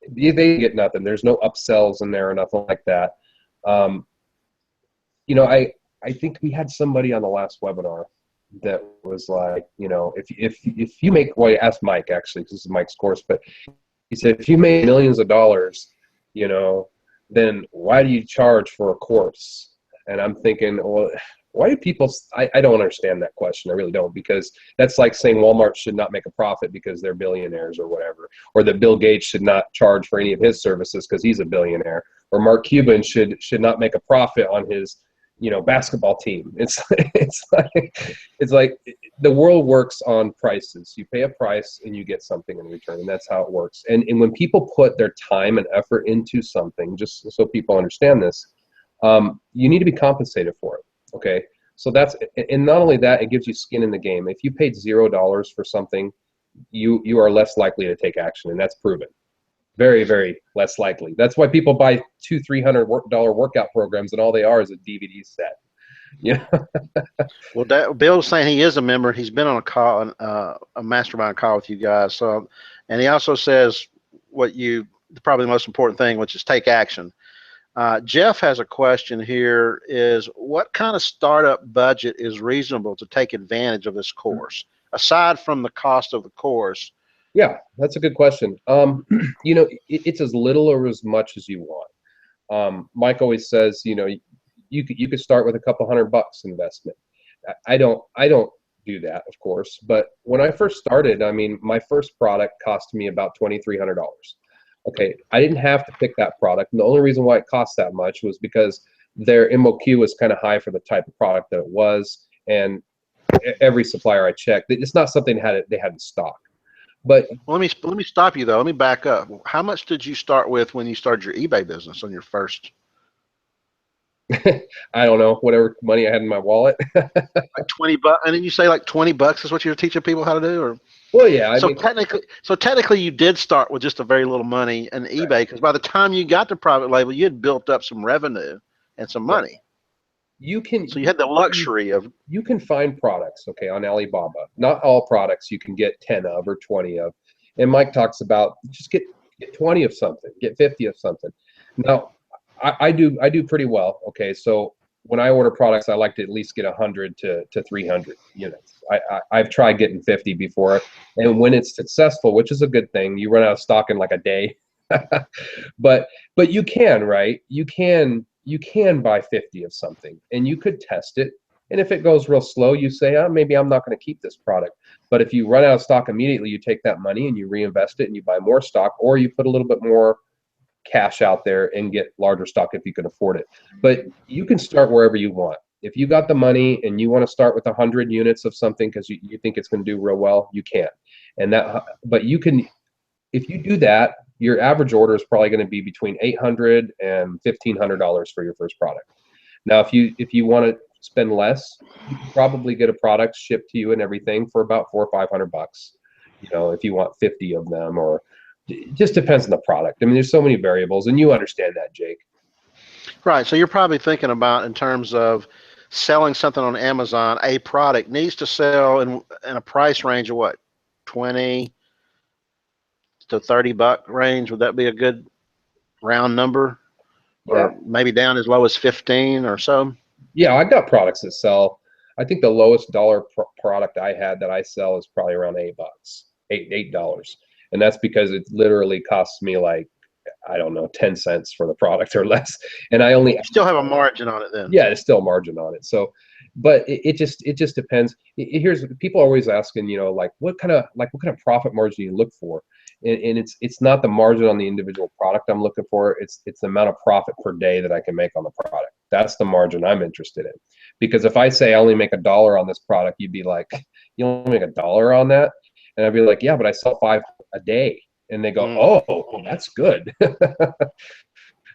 They get nothing. There's no upsells in there or nothing like that. I think we had somebody on the last webinar that was like, you know, if you make, well, I asked Mike actually, because this is Mike's course, but he said, if you make millions of dollars, you know, then why do you charge for a course? And I'm thinking, well, why do people, I don't understand that question. I really don't, because that's like saying Walmart should not make a profit because they're billionaires or whatever, or that Bill Gates should not charge for any of his services because he's a billionaire, or Mark Cuban should not make a profit on his, you know, basketball team. It's like the world works on prices. You pay a price and you get something in return, and that's how it works. And when people put their time and effort into something, just so people understand this, you need to be compensated for it. Okay, so that's, and not only that, it gives you skin in the game. If you paid $0 for something, you are less likely to take action, and that's proven. Very, very less likely. That's why people buy $200-300 workout programs, and all they are is a DVD set. Yeah. Well, Bill's saying he is a member. He's been on a call, a mastermind call with you guys. So, and he also says probably the most important thing, which is take action. Jeff has a question here, is what kind of startup budget is reasonable to take advantage of this course, aside from the cost of the course? Yeah, that's a good question. You know, it's as little or as much as you want. Mike always says, you know, you could start with a couple $100 investment. I don't do that, of course, but when I first started, I mean, my first product cost me about $2,300. Okay, I didn't have to pick that product. And the only reason why it cost that much was because their MOQ was kind of high for the type of product that it was, and every supplier I checked, it's not something they had in stock. But let me stop you though. Let me back up. How much did you start with when you started your eBay business on your first? I don't know, whatever money I had in my wallet. Like $20, and then you say like $20 is what you're teaching people how to do, or? Well, yeah. So technically, you did start with just a very little money in eBay, because by the time you got to private label, you had built up some revenue and some money. So you had the luxury of. You can find products, okay, on Alibaba. Not all products you can get 10 of or 20 of. And Mike talks about just get 20 of something, get 50 of something. Now, I do pretty well. Okay, so when I order products, I like to at least get 100 to 300 units. I've tried getting 50 before, and when it's successful, which is a good thing, you run out of stock in like a day. but you can, right? You can buy 50 of something, and you could test it. And if it goes real slow, you say, oh, maybe I'm not going to keep this product. But if you run out of stock immediately, you take that money and you reinvest it and you buy more stock, or you put a little bit more cash out there and get larger stock if you can afford it. But you can start wherever you want. If you got the money and you want to start with 100 units of something because you think it's going to do real well, you can. But you can, if you do that, your average order is probably going to be between $800 and $1,500 for your first product. Now, if you want to spend less, you can probably get a product shipped to you and everything for about $400 or $500. You know, if you want 50 of them, or it just depends on the product. I mean, there's so many variables, and you understand that, Jake. Right. So you're probably thinking about, in terms of selling something on Amazon, a product needs to sell in a price range of what, 20 to $30 range. Would that be a good round number? Yeah. Or maybe down as low as 15 or so? Yeah, I got products that sell. I think the lowest dollar product I had that I sell is probably around $8, $8, and that's because it literally costs me like, I don't know, 10 cents for the product or less, and I only still have a margin on it then. Yeah, there's still a margin on it. So, but it just depends. Here's, people are always asking, you know, like what kind of profit margin do you look for? And it's not the margin on the individual product I'm looking for. It's the amount of profit per day that I can make on the product. That's the margin I'm interested in. Because if I say I only make $1 on this product, you'd be like, you only make $1 on that? And I'd be like, yeah, but I sell 5 a day. And they go, oh, well, that's good.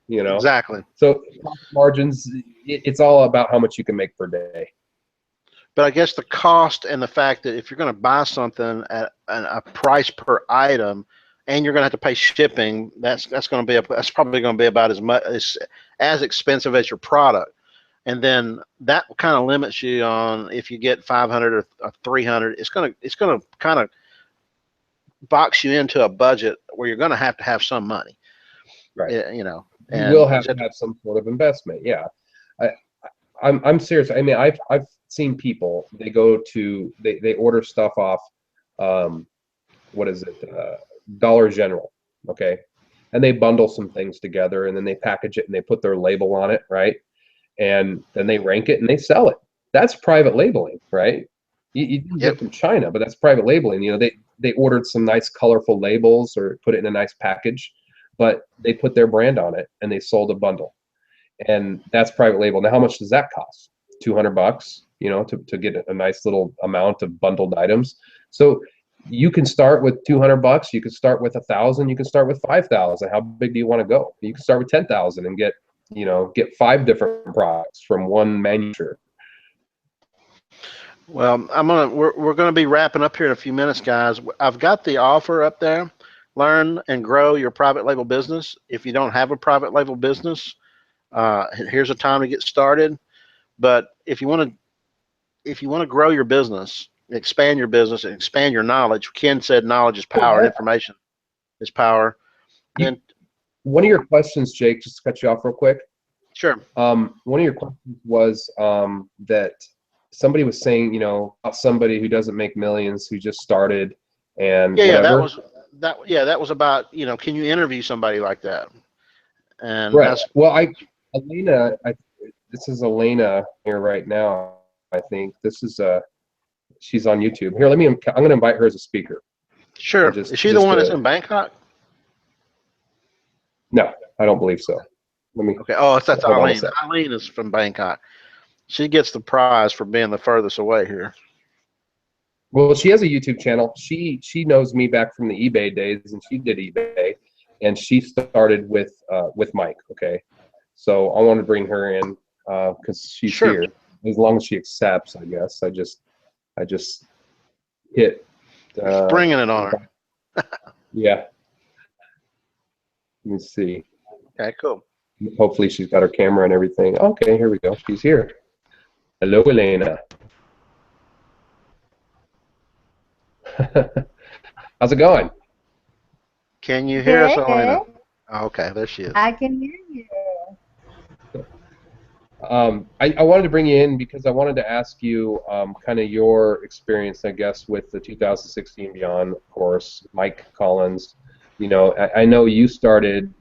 You know, exactly. So margins, it's all about how much you can make per day. But I guess the cost and the fact that if you're going to buy something at a price per item, and you're going to have to pay shipping, that's probably going to be about as expensive as your product. And then that kind of limits you on, if you get 500 or 300, it's going to kind of box you into a budget where you're going to have some money. Right. You know. You will have to have some sort of investment. Yeah. I'm serious. I mean, I've seen people, they go to, they order stuff off, what is it, Dollar General, okay? And they bundle some things together, and then they package it and they put their label on it, right? And then they rank it and they sell it. That's private labeling, right? You do get from China, but that's private labeling. You know, they ordered some nice colorful labels or put it in a nice package, but they put their brand on it and they sold a bundle. And that's private label. Now, how much does that cost? $200, you know, to get a nice little amount of bundled items. So you can start with $200. You can start with 1,000. You can start with 5,000. How big do you want to go? You can start with 10,000 and get 5 different products from one manufacturer. Well, we're gonna be wrapping up here in a few minutes, guys. I've got the offer up there. Learn and grow your private label business. If you don't have a private label business, here's a time to get started. But if you want to grow your business, expand your business, and expand your knowledge, Ken said knowledge is power, and information is power. And one of your questions, Jake, just to cut you off real quick. Sure. One of your questions was that somebody was saying, you know, about somebody who doesn't make millions, who just started, and yeah, whatever. that was about, you know, can you interview somebody like that? And right. Well, Elena, this is Elena here right now. I think this is she's on YouTube. Here, I'm going to invite her as a speaker. Sure. Is she the one that's in Bangkok? No, I don't believe so. Okay. Oh, that's Eileen. Eileen is from Bangkok. She gets the prize for being the furthest away here. Well, she has a YouTube channel. She knows me back from the eBay days, and she did eBay, and she started with Mike. Okay, so I want to bring her in because she's here. As long as she accepts, I guess. I just hit. Bringing it on her. Yeah. Let me see. Okay, cool. Hopefully she's got her camera and everything. Okay, here we go. She's here. Hello, Elena. How's it going? Can you hear us, Elena? Oh, okay, there she is. I can hear you. I wanted to bring you in because I wanted to ask you kind of your experience, I guess, with the 2016 Beyond course, Mike Collins. You know, I know you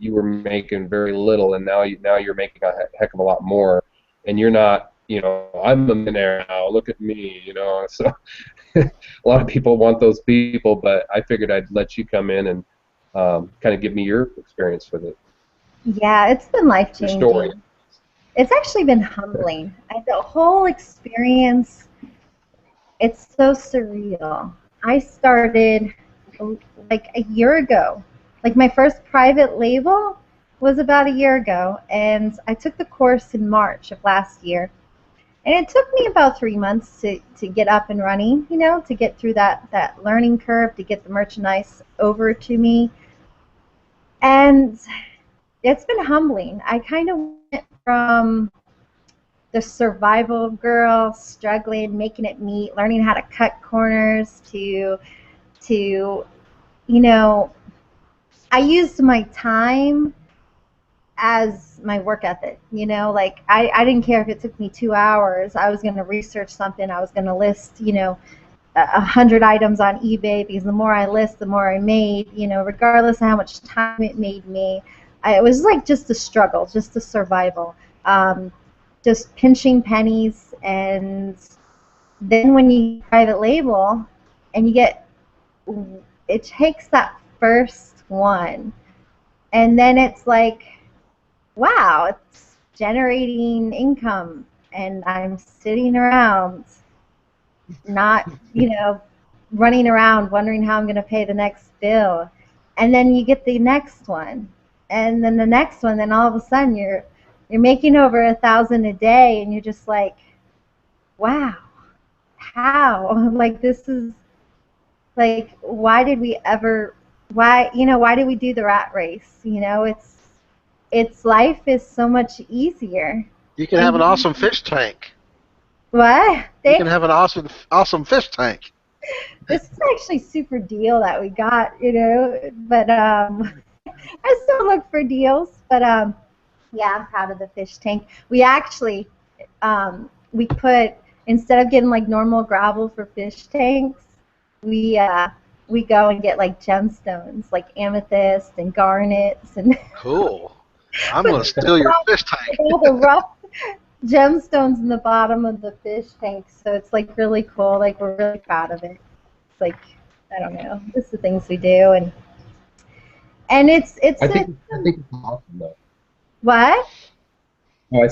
were making very little, and now you're making a heck of a lot more, and you're not, you know, I'm a millionaire now, look at me, you know. So a lot of people want those people, but I figured I'd let you come in and kind of give me your experience with it. Yeah, it's been life-changing. It's actually been humbling. The whole experience, it's so surreal. I started like a year ago. Like my first private label was about a year ago, and I took the course in March of last year. And it took me about 3 months to get up and running, you know, to get through that learning curve, to get the merchandise over to me. And it's been humbling. I kind of went from the survival girl, struggling, making it meet, learning how to cut corners, to you know, I used my time as my work ethic, you know, like I didn't care if it took me 2 hours. I was going to research something. I was going to list, you know, 100 items on eBay, because the more I list, the more I made, you know, regardless of how much time it made me. It was like just a struggle, just a survival, just pinching pennies. And then when you private label and you get, it takes that first one, and then it's like, wow, it's generating income, and I'm sitting around not, you know, running around wondering how I'm going to pay the next bill. And then you get the next one, and then the next one, then all of a sudden you're making over $1,000 a day, and you're just like, wow, how? Like, this is like, why did we do the rat race? You know, it's life is so much easier. You can have an awesome fish tank. What? You can have an awesome fish tank. This is actually super deal that we got, you know, but I still look for deals. But yeah, I'm proud of the fish tank. We actually, we put, instead of getting like normal gravel for fish tanks, we go and get like gemstones, like amethyst and garnets, and Cool. I'm put gonna steal your fish tank. all the rough gemstones in the bottom of the fish tank. So it's like really cool. Like we're really proud of it. It's like, I don't know, this is the things we do, and it's I think it's awesome though. what? Oh, I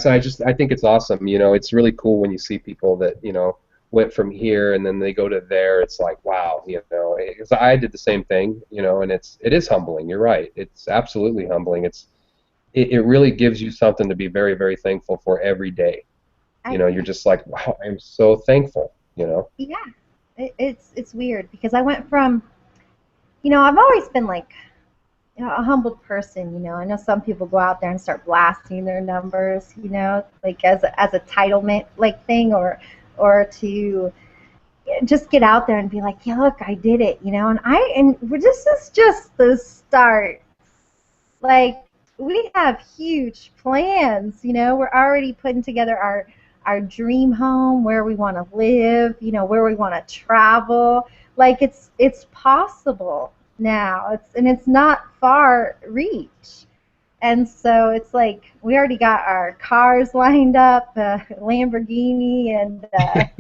think it's awesome. You know, it's really cool when you see people that, you know, went from here and then they go to there. It's like, wow, you know, because I did the same thing, you know, and it is humbling. You're right. It's absolutely humbling. It really gives you something to be very, very thankful for every day. You know, you're just like, wow, I'm so thankful, you know. Yeah, it's weird because I went from, you know, I've always been like, you know, a humbled person. You know, I know some people go out there and start blasting their numbers, you know, like as a titlement like thing, or to just get out there and be like, yeah, look, I did it, you know, and this is just the start. Like, we have huge plans, you know. We're already putting together our dream home, where we want to live, you know, where we want to travel. Like, it's possible now. It's not far reach. And so it's like we already got our cars lined up, Lamborghini, and I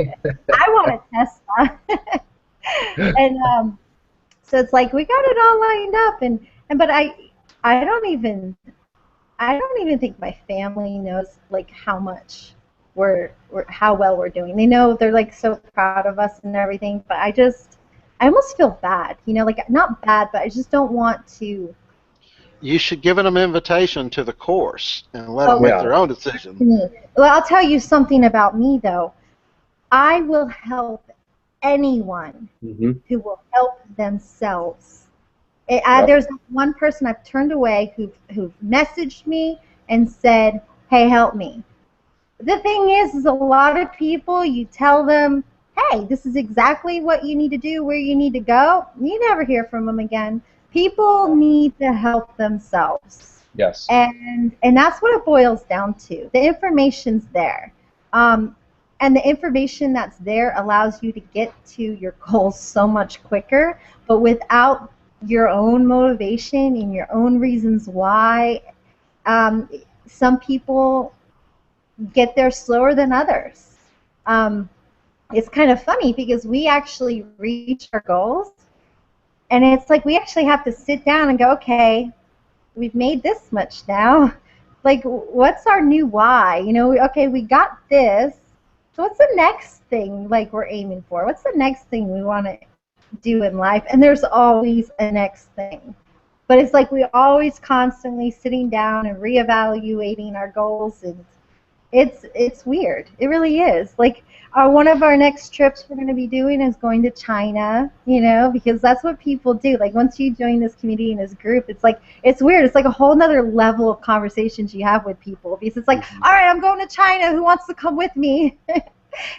want a Tesla. And so it's like we got it all lined up, and but I don't even think my family knows like how much we're how well we're doing. They know, they're like so proud of us and everything, but I almost feel bad, you know, like not bad, but I just don't want to. You should give them an invitation to the course and let them make their own decision. Well, I'll tell you something about me though. I will help anyone who will help themselves. There's one person I've turned away who messaged me and said, hey, help me. The thing is a lot of people, you tell them, hey, this is exactly what you need to do, where you need to go, you never hear from them again. People need to help themselves. Yes. And that's what it boils down to. The information's there. And the information that's there allows you to get to your goals so much quicker, but without your own motivation and your own reasons why, some people get there slower than others. It's kind of funny because we actually reach our goals, and it's like we actually have to sit down and go, okay, we've made this much now. Like, what's our new why? You know, okay, we got this. So what's the next thing like we're aiming for? What's the next thing we want to do in life? And there's always a next thing. But it's like we're always constantly sitting down and reevaluating our goals, and it's weird. It really is. Like, one of our next trips we're going to be doing is going to China, you know, because that's what people do. Like, once you join this community and this group, it's like, it's weird. It's like a whole nother level of conversations you have with people, because it's like, all right, I'm going to China. Who wants to come with me?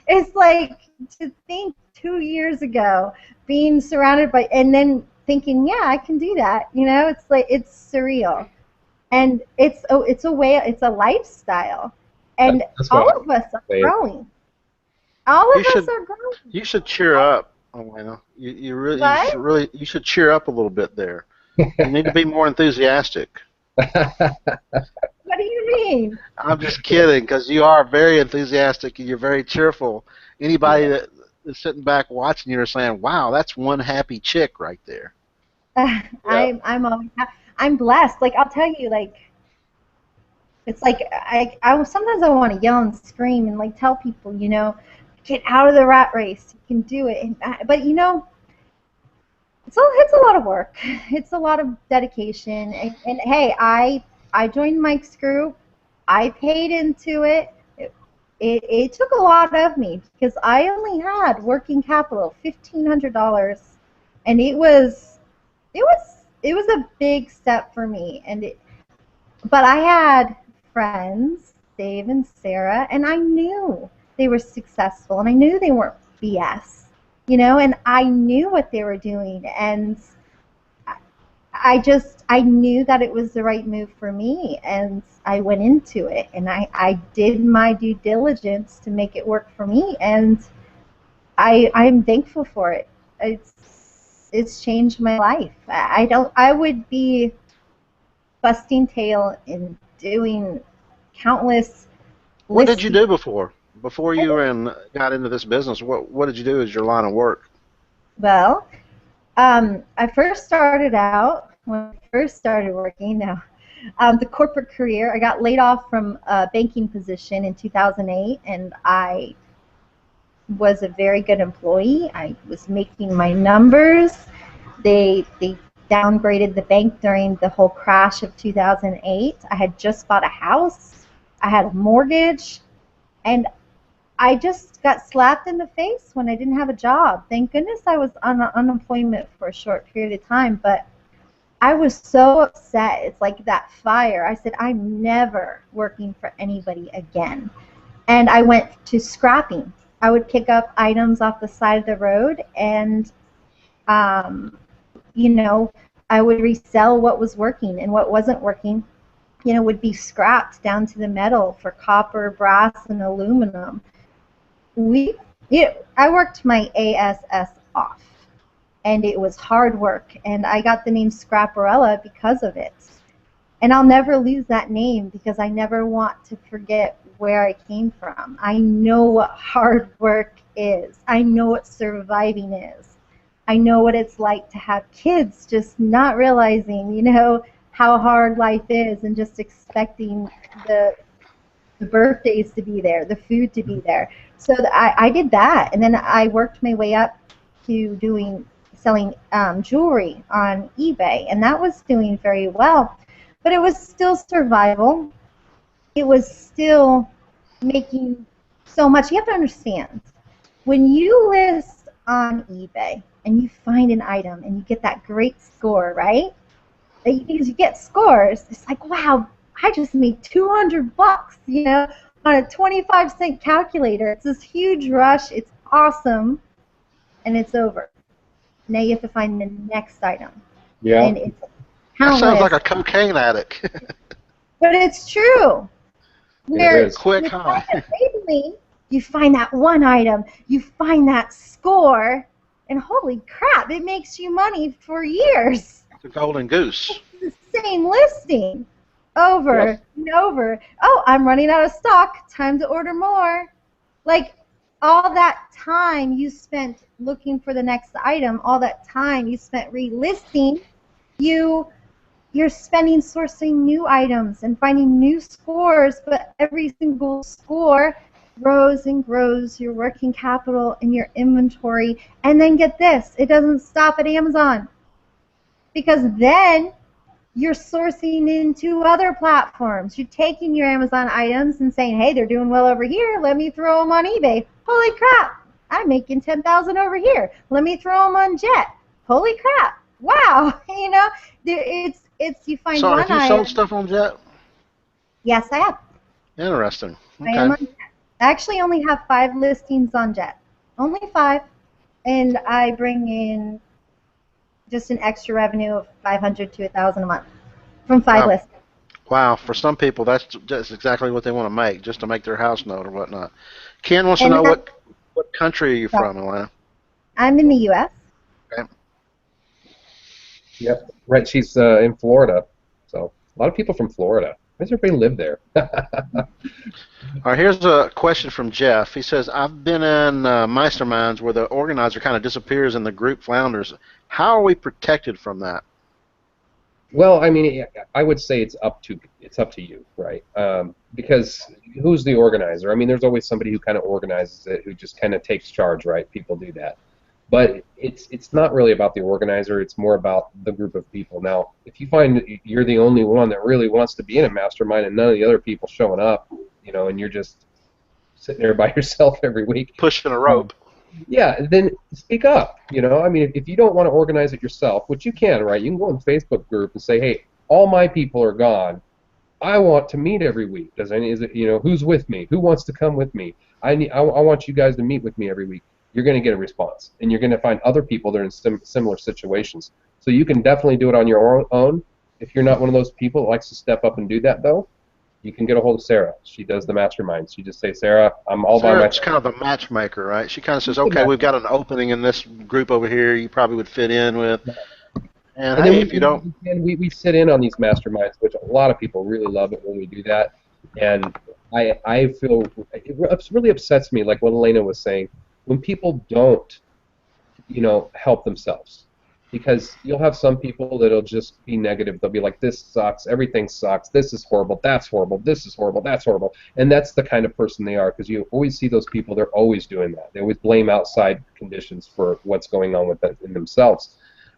It's like, to think 2 years ago, being surrounded by, and then thinking, yeah, I can do that. You know, it's like, it's surreal. And it's a way, it's a lifestyle. And all of us are growing. All of us are growing. You should cheer up, Elena. You should cheer up a little bit there. You need to be more enthusiastic. What do you mean? I'm just kidding, because you are very enthusiastic and you're very cheerful. Anybody that is sitting back watching you are saying, "Wow, that's one happy chick right there." I'm blessed. Like, I'll tell you, like, it's like I sometimes I want to yell and scream and like tell people, you know, get out of the rat race. You can do it. But you know, it's a lot of work. It's a lot of dedication. And hey, I joined Mike's group. I paid into it. It took a lot of me because I only had working capital, $1,500, and it was a big step for me. But I had friends, Dave and Sarah, and I knew they were successful, and I knew they weren't BS, you know, and I knew what they were doing, and I knew that it was the right move for me, and I went into it, and I did my due diligence to make it work for me, and I'm thankful for it. It's changed my life. I would be busting tail and doing countless What did you listings. do before you got into this business? What did you do as your line of work? Well, I first started out, when I first started working, the corporate career. I got laid off from a banking position in 2008, and I was a very good employee. I was making my numbers. They downgraded the bank during the whole crash of 2008. I had just bought a house. I had a mortgage, and I just got slapped in the face when I didn't have a job. Thank goodness I was on unemployment for a short period of time, but I was so upset. It's like that fire. I said, I'm never working for anybody again. And I went to scrapping. I would pick up items off the side of the road, and you know, I would resell what was working, and what wasn't working, you know, would be scrapped down to the metal for copper, brass, and aluminum. I worked my ASS off, and it was hard work, and I got the name Scrapperella because of it. And I'll never lose that name because I never want to forget where I came from. I know what hard work is. I know what surviving is. I know what it's like to have kids just not realizing, you know, how hard life is, and just expecting the birthdays to be there, the food to be there. So I did that, and then I worked my way up to selling jewelry on eBay, and that was doing very well. But it was still survival. It was still making so much. You have to understand, when you list on eBay and you find an item and you get that great score, right? Because you get scores, it's like, wow, I just made $200, you know, on a 25-cent calculator. It's this huge rush. It's awesome, and it's over. Now you have to find the next item. Yeah. And it's That countless. sounds like a cocaine addict. But it's true. It is. Quick high. Suddenly, you find that one item, you find that score, and holy crap, it makes you money for years. The golden goose. It's the same listing over Yes. and over. Oh, I'm running out of stock. Time to order more. Like, all that time you spent looking for the next item, all that time you spent relisting, you're spending sourcing new items and finding new scores, but every single score grows and grows your working capital and your inventory. And then get this, it doesn't stop at Amazon, because then you're sourcing into other platforms. You're taking your Amazon items and saying, hey, they're doing well over here. Let me throw them on eBay. Holy crap, I'm making $10,000 over here. Let me throw them on Jet. Holy crap, wow. You know, it's you find So one have you item. sold stuff on Jet? Yes, I have. Interesting. I am on Okay. Jet. I actually only have 5 listings on Jet. Only 5. And I bring in just an extra revenue of $500 to $1,000 a month from 5 Wow. listings. Wow. For some people, that's exactly what they want to make, just to make their house note or whatnot. Ken wants to And know that- what country are you from, Elena? I'm in the U.S. Okay. Yep. Right. She's in Florida. So a lot of people from Florida. Why does everybody live there? All right, here's a question from Jeff. He says, I've been in masterminds where the organizer kind of disappears and the group flounders. How are we protected from that? Well, I mean, I would say it's up to you, right? Because who's the organizer? I mean, there's always somebody who kind of organizes it, who just kind of takes charge, right? People do that. But it's not really about the organizer. It's more about the group of people. Now, if you find that you're the only one that really wants to be in a mastermind and none of the other people showing up, you know, and you're just sitting there by yourself every week, Pushing a rope. yeah, then speak up. You know, I mean, if you don't want to organize it yourself, which you can, right? You can go in the Facebook group and say, hey, all my people are gone. I want to meet every week. Is it, you know, who's with me? Who wants to come with me? I want you guys to meet with me every week. You're going to get a response, and you're going to find other people that are in similar situations. So you can definitely do it on your own. If you're not one of those people that likes to step up and do that, though, you can get a hold of Sarah. She does the masterminds. You just say, Sarah, I'm all by myself. Sarah's kind of the matchmaker, right? She kind of says, okay, we've got an opening in this group over here you probably would fit in with. And hey, if you don't... We sit in on these masterminds, which a lot of people really love it when we do that. And I feel it really upsets me, like what Elena was saying, when people don't, help themselves. Because you'll have some people that'll just be negative. They'll be like, this sucks, everything sucks, this is horrible, that's horrible, this is horrible, that's horrible. And that's the kind of person they are, because you always see those people, they're always doing that. They always blame outside conditions for what's going on with them in themselves.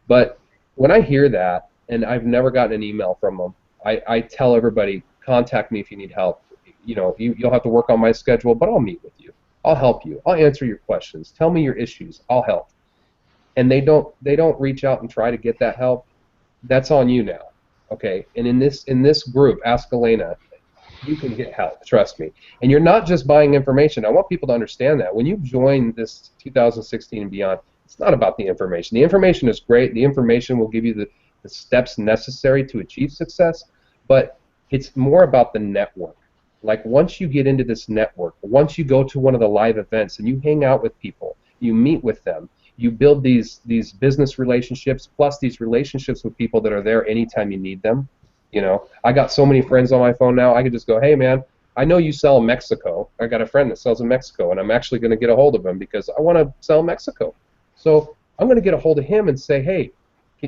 But when I hear that, and I've never gotten an email from them, I tell everybody, contact me if you need help. You'll have to work on my schedule, but I'll meet with you. I'll help you. I'll answer your questions. Tell me your issues. I'll help. And they don't reach out and try to get that help. That's on you now, okay? And in this group, Ask Elena, you can get help. Trust me. And you're not just buying information. I want people to understand that when you join this 2016 and beyond, it's not about the information. The information is great. The information will give you the steps necessary to achieve success, but it's more about the network. Like once you get into this network, once you go to one of the live events and you hang out with people, you meet with them, you build these business relationships, plus these relationships with people that are there anytime you need them. I got so many friends on my phone now, I can just go, hey man, I know you sell in Mexico. I got a friend that sells in Mexico, and I'm actually going to get a hold of him because I want to sell in Mexico. So I'm going to get a hold of him and say, hey,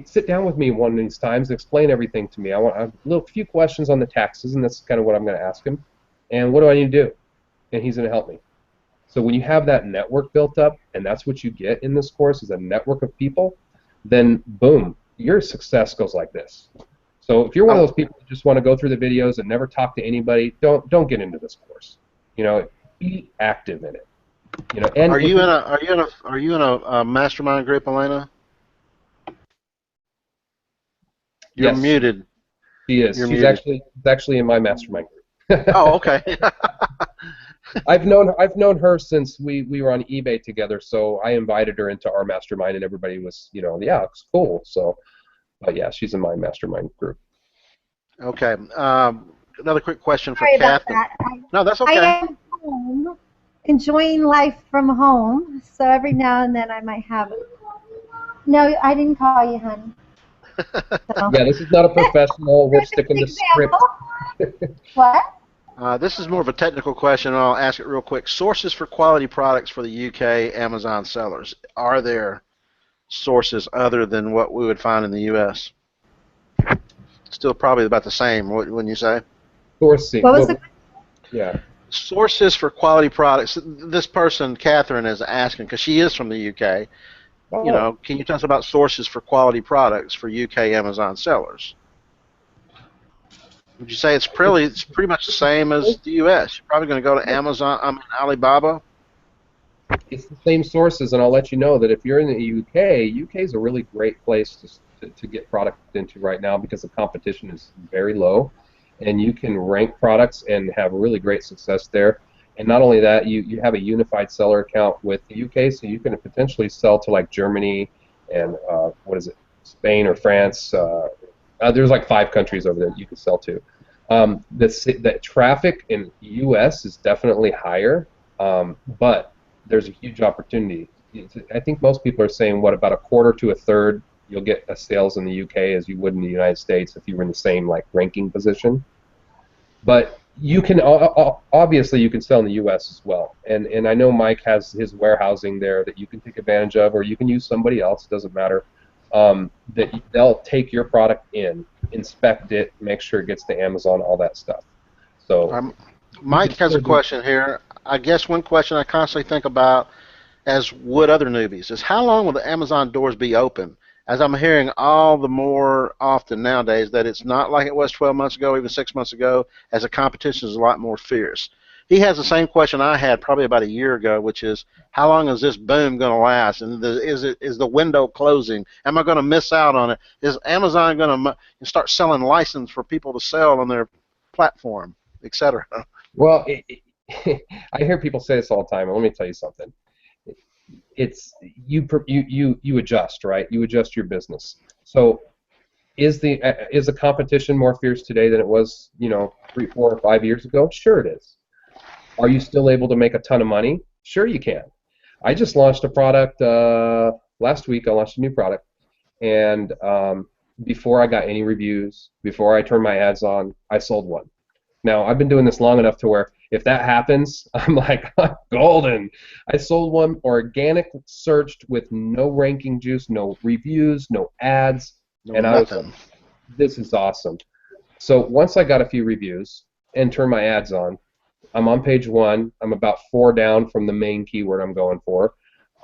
sit down with me one of these times, explain everything to me. I want a few questions on the taxes, and that's kind of what I'm going to ask him. And what do I need to do? And he's going to help me. So when you have that network built up, and that's what you get in this course is a network of people, then boom, your success goes like this. So if you're one of those people who just want to go through the videos and never talk to anybody, don't get into this course. Be active in it. And are you in a mastermind group, Elena? You're yes, muted. She is. She's actually in my mastermind group. Oh, okay. I've known her since we were on eBay together, so I invited her into our mastermind, and everybody was, yeah, it's cool. So, but yeah, she's in my mastermind group. Okay. Another quick question for Sorry about Catherine. that. No, that's okay. I am home, enjoying life from home, so every now and then I might have. No, I didn't call you, honey. So. Yeah, this is not a professional. We're sticking to script. What? This is more of a technical question, and I'll ask it real quick. Sources for quality products for the UK Amazon sellers. Are there sources other than what we would find in the US? Still probably about the same, wouldn't you say? Sourcing. What was it? Yeah. Sources for quality products. This person, Catherine, is asking, because she is from the UK, can you tell us about sources for quality products for UK Amazon sellers? Would you say it's pretty much the same as the U.S.? You're probably going to go to Amazon, Alibaba. It's the same sources, and I'll let you know that if you're in the UK is a really great place to get product into right now because the competition is very low, and you can rank products and have really great success there. And not only that, you have a unified seller account with the UK, so you can potentially sell to like Germany and Spain or France. There's like 5 countries over there that you can sell to. The traffic in the U.S. is definitely higher, but there's a huge opportunity. I think most people are saying, about a quarter to a third you'll get a sales in the U.K. as you would in the United States if you were in the same ranking position. But you can obviously you can sell in the U.S. as well, and I know Mike has his warehousing there that you can take advantage of, or you can use somebody else. It doesn't matter. That they'll take your product in, inspect it, make sure it gets to Amazon, all that stuff. So Mike has a question here. I guess one question I constantly think about, as would other newbies, is how long will the Amazon doors be open? As I'm hearing all the more often nowadays that it's not like it was 12 months ago, even 6 months ago, as the competition is a lot more fierce. He has the same question I had probably about a year ago, which is, how long is this boom going to last? And is the window closing? Am I going to miss out on it? Is Amazon going to start selling license for people to sell on their platform, etc.? Well, I hear people say this all the time, and let me tell you something. It's you adjust, right? You adjust your business. So is the competition more fierce today than it was, 3, 4, or 5 years ago? Sure it is. Are you still able to make a ton of money? Sure you can. I just launched a product last week. I launched a new product, and before I got any reviews, before I turned my ads on, I sold one. Now, I've been doing this long enough to where if that happens, I'm like, I'm golden. I sold one organic searched with no ranking juice, no reviews, no ads, and I was like, this is awesome. So once I got a few reviews and turned my ads on, I'm on page 1. I'm about 4 down from the main keyword I'm going for.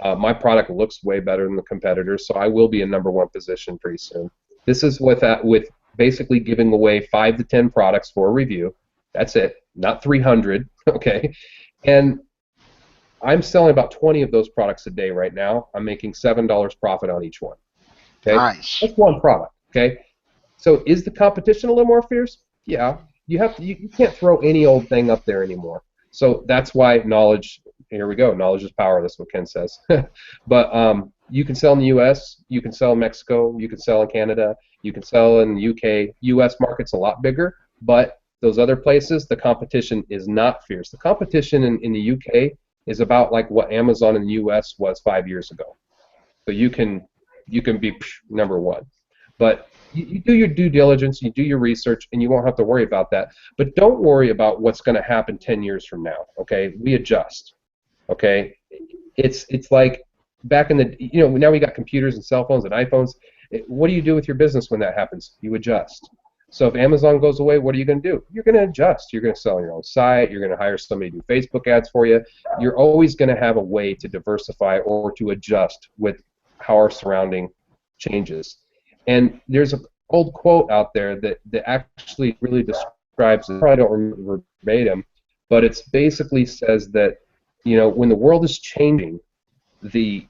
My product looks way better than the competitors, so I will be in #1 position pretty soon. This is with basically giving away 5 to 10 products for a review. That's it, not 300, okay? And I'm selling about 20 of those products a day right now. I'm making $7 profit on each one. Okay? Nice. That's one product, okay? So is the competition a little more fierce? Yeah. You can't throw any old thing up there anymore. So that's why knowledge, here we go, knowledge is power, that's what Ken says. But you can sell in the US, you can sell in Mexico, you can sell in Canada, you can sell in the UK. US market's a lot bigger, but those other places, the competition is not fierce. The competition in the UK is about like what Amazon in the US was 5 years ago. So you can be #1. But you do your due diligence, you do your research, and you won't have to worry about that. But don't worry about what's going to happen 10 years from now, okay? We adjust, okay? It's like back in the, now we got computers and cell phones and iPhones. What do you do with your business when that happens? You adjust. So if Amazon goes away, what are you going to do? You're going to adjust. You're going to sell on your own site. You're going to hire somebody to do Facebook ads for you. You're always going to have a way to diversify or to adjust with how our surrounding changes. And there's an old quote out there that actually really describes it. I probably don't remember verbatim, but it basically says that, when the world is changing, the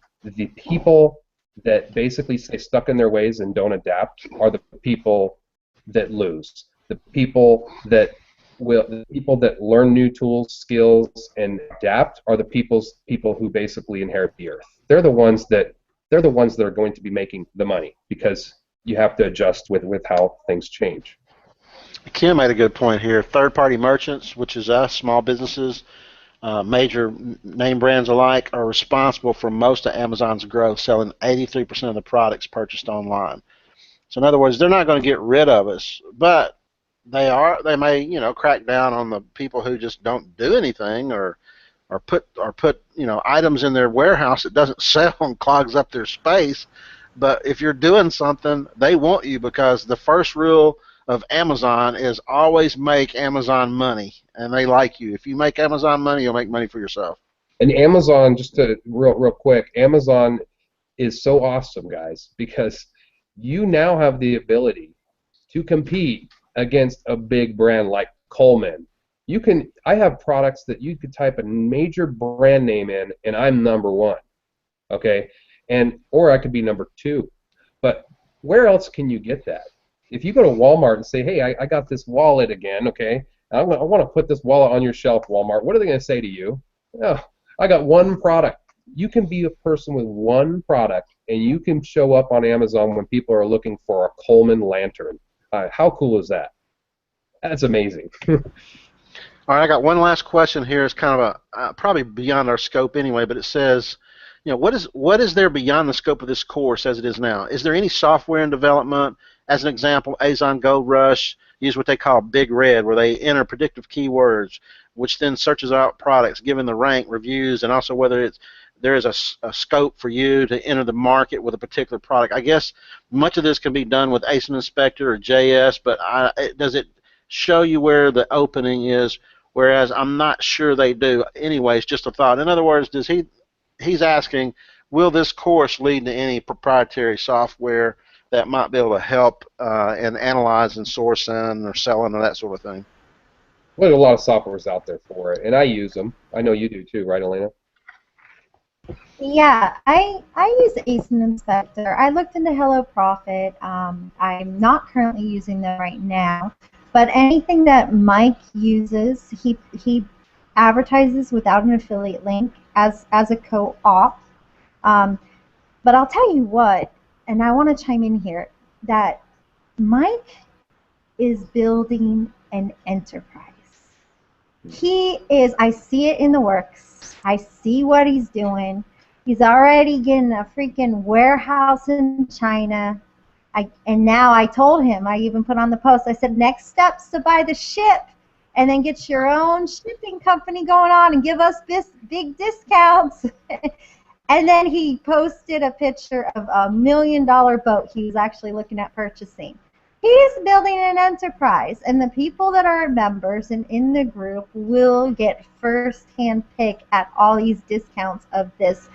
people that basically stay stuck in their ways and don't adapt are the people that lose. The people that learn new tools, skills, and adapt are the people who basically inherit the earth. They're the ones that are going to be making the money, because you have to adjust with how things change. Kim made a good point here. Third-party merchants, which is us, small businesses, major name brands alike, are responsible for most of Amazon's growth, selling 83% of the products purchased online. So in other words, they're not going to get rid of us, but they may, crack down on the people who just don't do anything or put items in their warehouse that doesn't sell and clogs up their space. But if you're doing something, they want you, because the first rule of Amazon is always make Amazon money, and they like you. If you make Amazon money, you'll make money for yourself. And Amazon, just to real quick, Amazon is so awesome, guys, because you now have the ability to compete against a big brand like Coleman. I have products that you could type a major brand name in, and I'm #1. Okay? Or I could be #2. But where else can you get that? If you go to Walmart and say, hey, I got this wallet again, okay, I want to put this wallet on your shelf, Walmart, what are they going to say to you? Oh, I got one product. You can be a person with one product, and you can show up on Amazon when people are looking for a Coleman lantern. How cool is that? That's amazing. All right, I got one last question here. It's kind of probably beyond our scope anyway, but it says, what is there beyond the scope of this course as it is now? Is there any software in development? As an example, Amazon Gold Rush use what they call Big Red, where they enter predictive keywords, which then searches out products, given the rank, reviews, and also whether there is a scope for you to enter the market with a particular product. I guess much of this can be done with ASIN Inspector or JS, but does it show you where the opening is? Whereas I'm not sure they do. Anyways, just a thought. In other words, he's asking, will this course lead to any proprietary software that might be able to help in analyzing, sourcing, or selling, or that sort of thing? Well, there's a lot of softwares out there for it, and I use them. I know you do too, right, Elena? Yeah, I use ASIN Inspector. I looked into Hello Profit. I'm not currently using them right now, but anything that Mike uses, he advertises without an affiliate link as a co-op. But I'll tell you what, and I want to chime in here. that Mike is building an enterprise. He is, I see it in the works. I see what he's doing. He's already getting a freaking warehouse in China. And now I told him, I even put on the post, I said, next step's to buy the ship and then get your own shipping company going on and give us this big discounts. And then he posted a picture of a $1 million boat he was actually looking at purchasing. He's building an enterprise, and the people that are members and in the group will get first-hand pick at all these discounts of this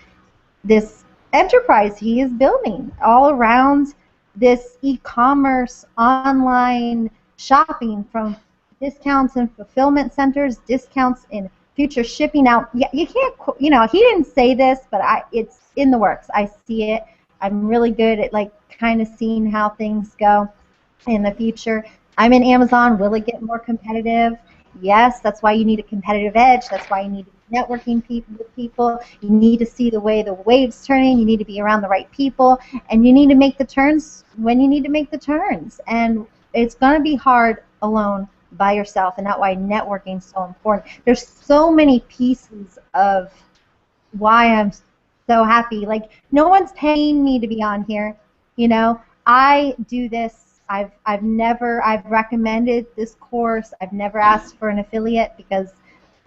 enterprise he is building all around this e-commerce online shopping, from discounts in fulfillment centers, discounts in future shipping out. You can't, he didn't say this, but it's in the works. I see it. I'm really good at like kind of seeing how things go in the future. I'm in Amazon. Will it get more competitive? Yes, that's why you need a competitive edge. That's why you need to be networking with people. You need to see the way the wave's turning. You need to be around the right people, and you need to make the turns when you need to make the turns. And it's going to be hard alone by yourself, and that's why networking is so important. There's so many pieces of why I'm so happy. Like, no one's paying me to be on here. I do this. I've recommended this course. I've never asked for an affiliate because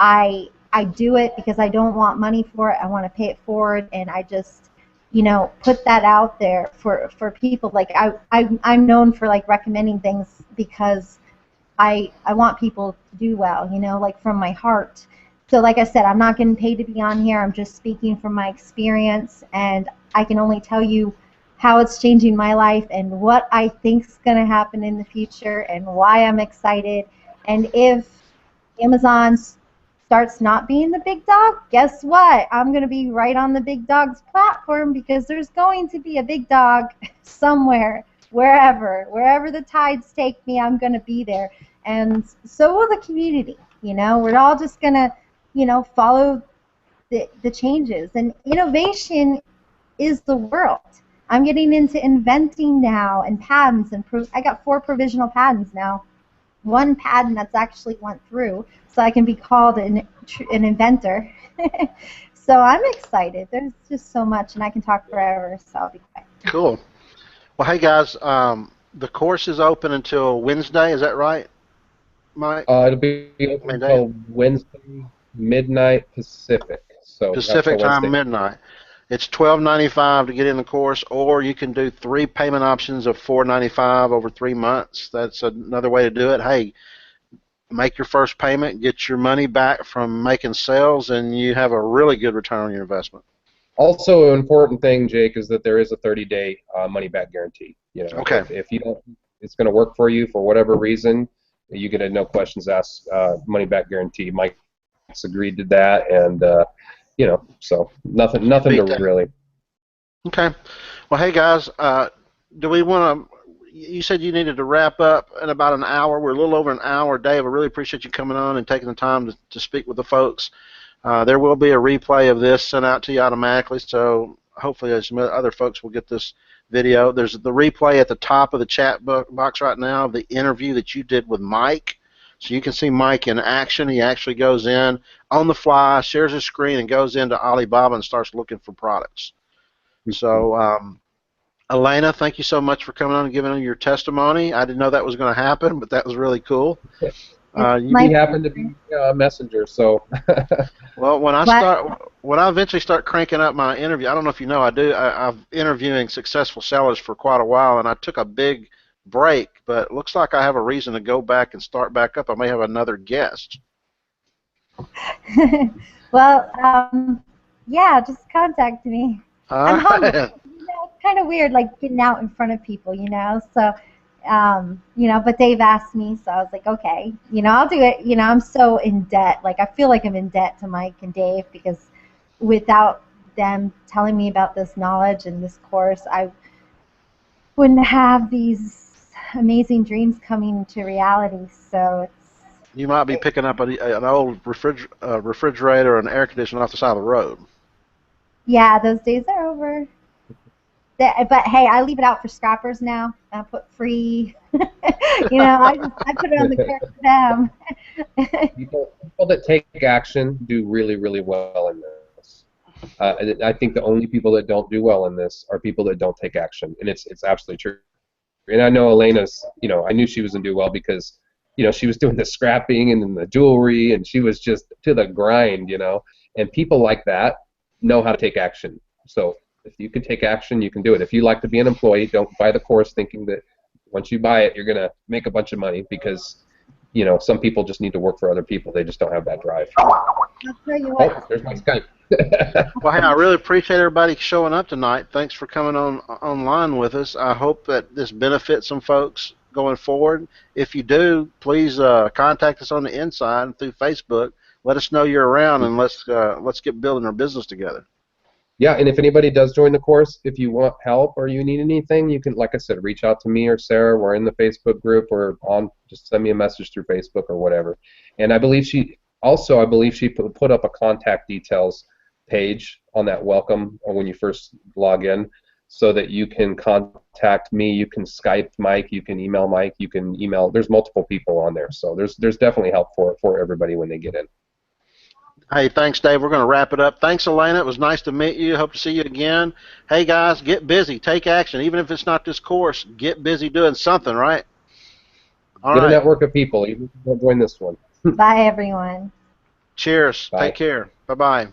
I do it because I don't want money for it. I want to pay it forward, and I just put that out there for people. Like I'm known for like recommending things because I want people to do well, like from my heart. So like I said, I'm not getting paid to be on here. I'm just speaking from my experience, and I can only tell you how it's changing my life and what I think is going to happen in the future and why I'm excited. And if Amazon starts not being the big dog, guess what? I'm going to be right on the big dog's platform, because there's going to be a big dog somewhere, wherever the tides take me, I'm going to be there. And so will the community. We're all just going to, follow the changes. And innovation is the world. I'm getting into inventing now, and patents, and I got 4 provisional patents now. 1 patent that's actually went through, so I can be called an inventor. So I'm excited. There's just so much, and I can talk forever, so I'll be quiet. Cool. Well, hey guys, the course is open until Wednesday. Is that right, Mike? It'll be open until Wednesday, midnight Pacific. So Pacific time, midnight. It's $12.95 to get in the course, or you can do 3 payment options of $4.95 over 3 months. That's another way to do it. Hey, make your first payment, get your money back from making sales, and you have a really good return on your investment. Also, an important thing, Jake, is that there is a 30-day money-back guarantee. Okay. If you don't, it's going to work for you for whatever reason, you get a no questions asked money-back guarantee. Mike's agreed to that, and so nothing to really. Okay. Well, hey guys, do we want to? You said you needed to wrap up in about an hour. We're a little over an hour, Dave. I really appreciate you coming on and taking the time to speak with the folks. There will be a replay of this sent out to you automatically, so hopefully some other folks will get this video. There's the replay at the top of the chat box right now of the interview that you did with Mike. So you can see Mike in action. He actually goes in on the fly, shares his screen, and goes into Alibaba and starts looking for products. So, Elena, thank you so much for coming on and giving your testimony. I didn't know that was going to happen, but that was really cool. You happen to be a messenger, so. Well, when I eventually start cranking up my interview, I don't know if you know, I'm interviewing successful sellers for quite a while, and I took a big break, but it looks like I have a reason to go back and start back up. I may have another guest. Well, yeah, just contact me. I'm humble. It's kind of weird, like getting out in front of people, So, but Dave asked me, so I was like, okay, I'll do it. I'm so in debt. Like, I feel like I'm in debt to Mike and Dave, because without them telling me about this knowledge and this course, I wouldn't have these amazing dreams coming to reality. So you might be picking up an old refrigerator or an air conditioner off the side of the road. Yeah, those days are over. But hey, I leave it out for scrappers now. I put free. I put it on the card for them. People that take action do really, really well in this. And I think the only people that don't do well in this are people that don't take action, and it's absolutely true. And I know Elena's, I knew she was going to do well because, she was doing the scrapping and then the jewelry, and she was just to the grind, and people like that know how to take action. So if you can take action, you can do it. If you like to be an employee, don't buy the course thinking that once you buy it, you're going to make a bunch of money, because, some people just need to work for other people. They just don't have that drive. I'll tell you what. Oh, there's my Skype. Well, hey, I really appreciate everybody showing up tonight. Thanks for coming online with us. I hope that this benefits some folks going forward. If you do, please contact us on the inside and through Facebook. Let us know you're around, and let's get building our business together. Yeah, and if anybody does join the course, if you want help or you need anything, you can, like I said, reach out to me or Sarah. We're in the Facebook group, or just send me a message through Facebook or whatever. And I believe she put up a contact details page on that welcome when you first log in, so that you can contact me. You can Skype Mike, you can email Mike, you can email. There's multiple people on there, so there's definitely help for everybody when they get in. Hey, thanks, Dave. We're going to wrap it up. Thanks, Elena. It was nice to meet you. Hope to see you again. Hey, guys, get busy. Take action. Even if it's not this course, get busy doing something, right? All Get right. a network of people. Even if you don't join this one. Bye, everyone. Cheers. Bye. Take care. Bye-bye.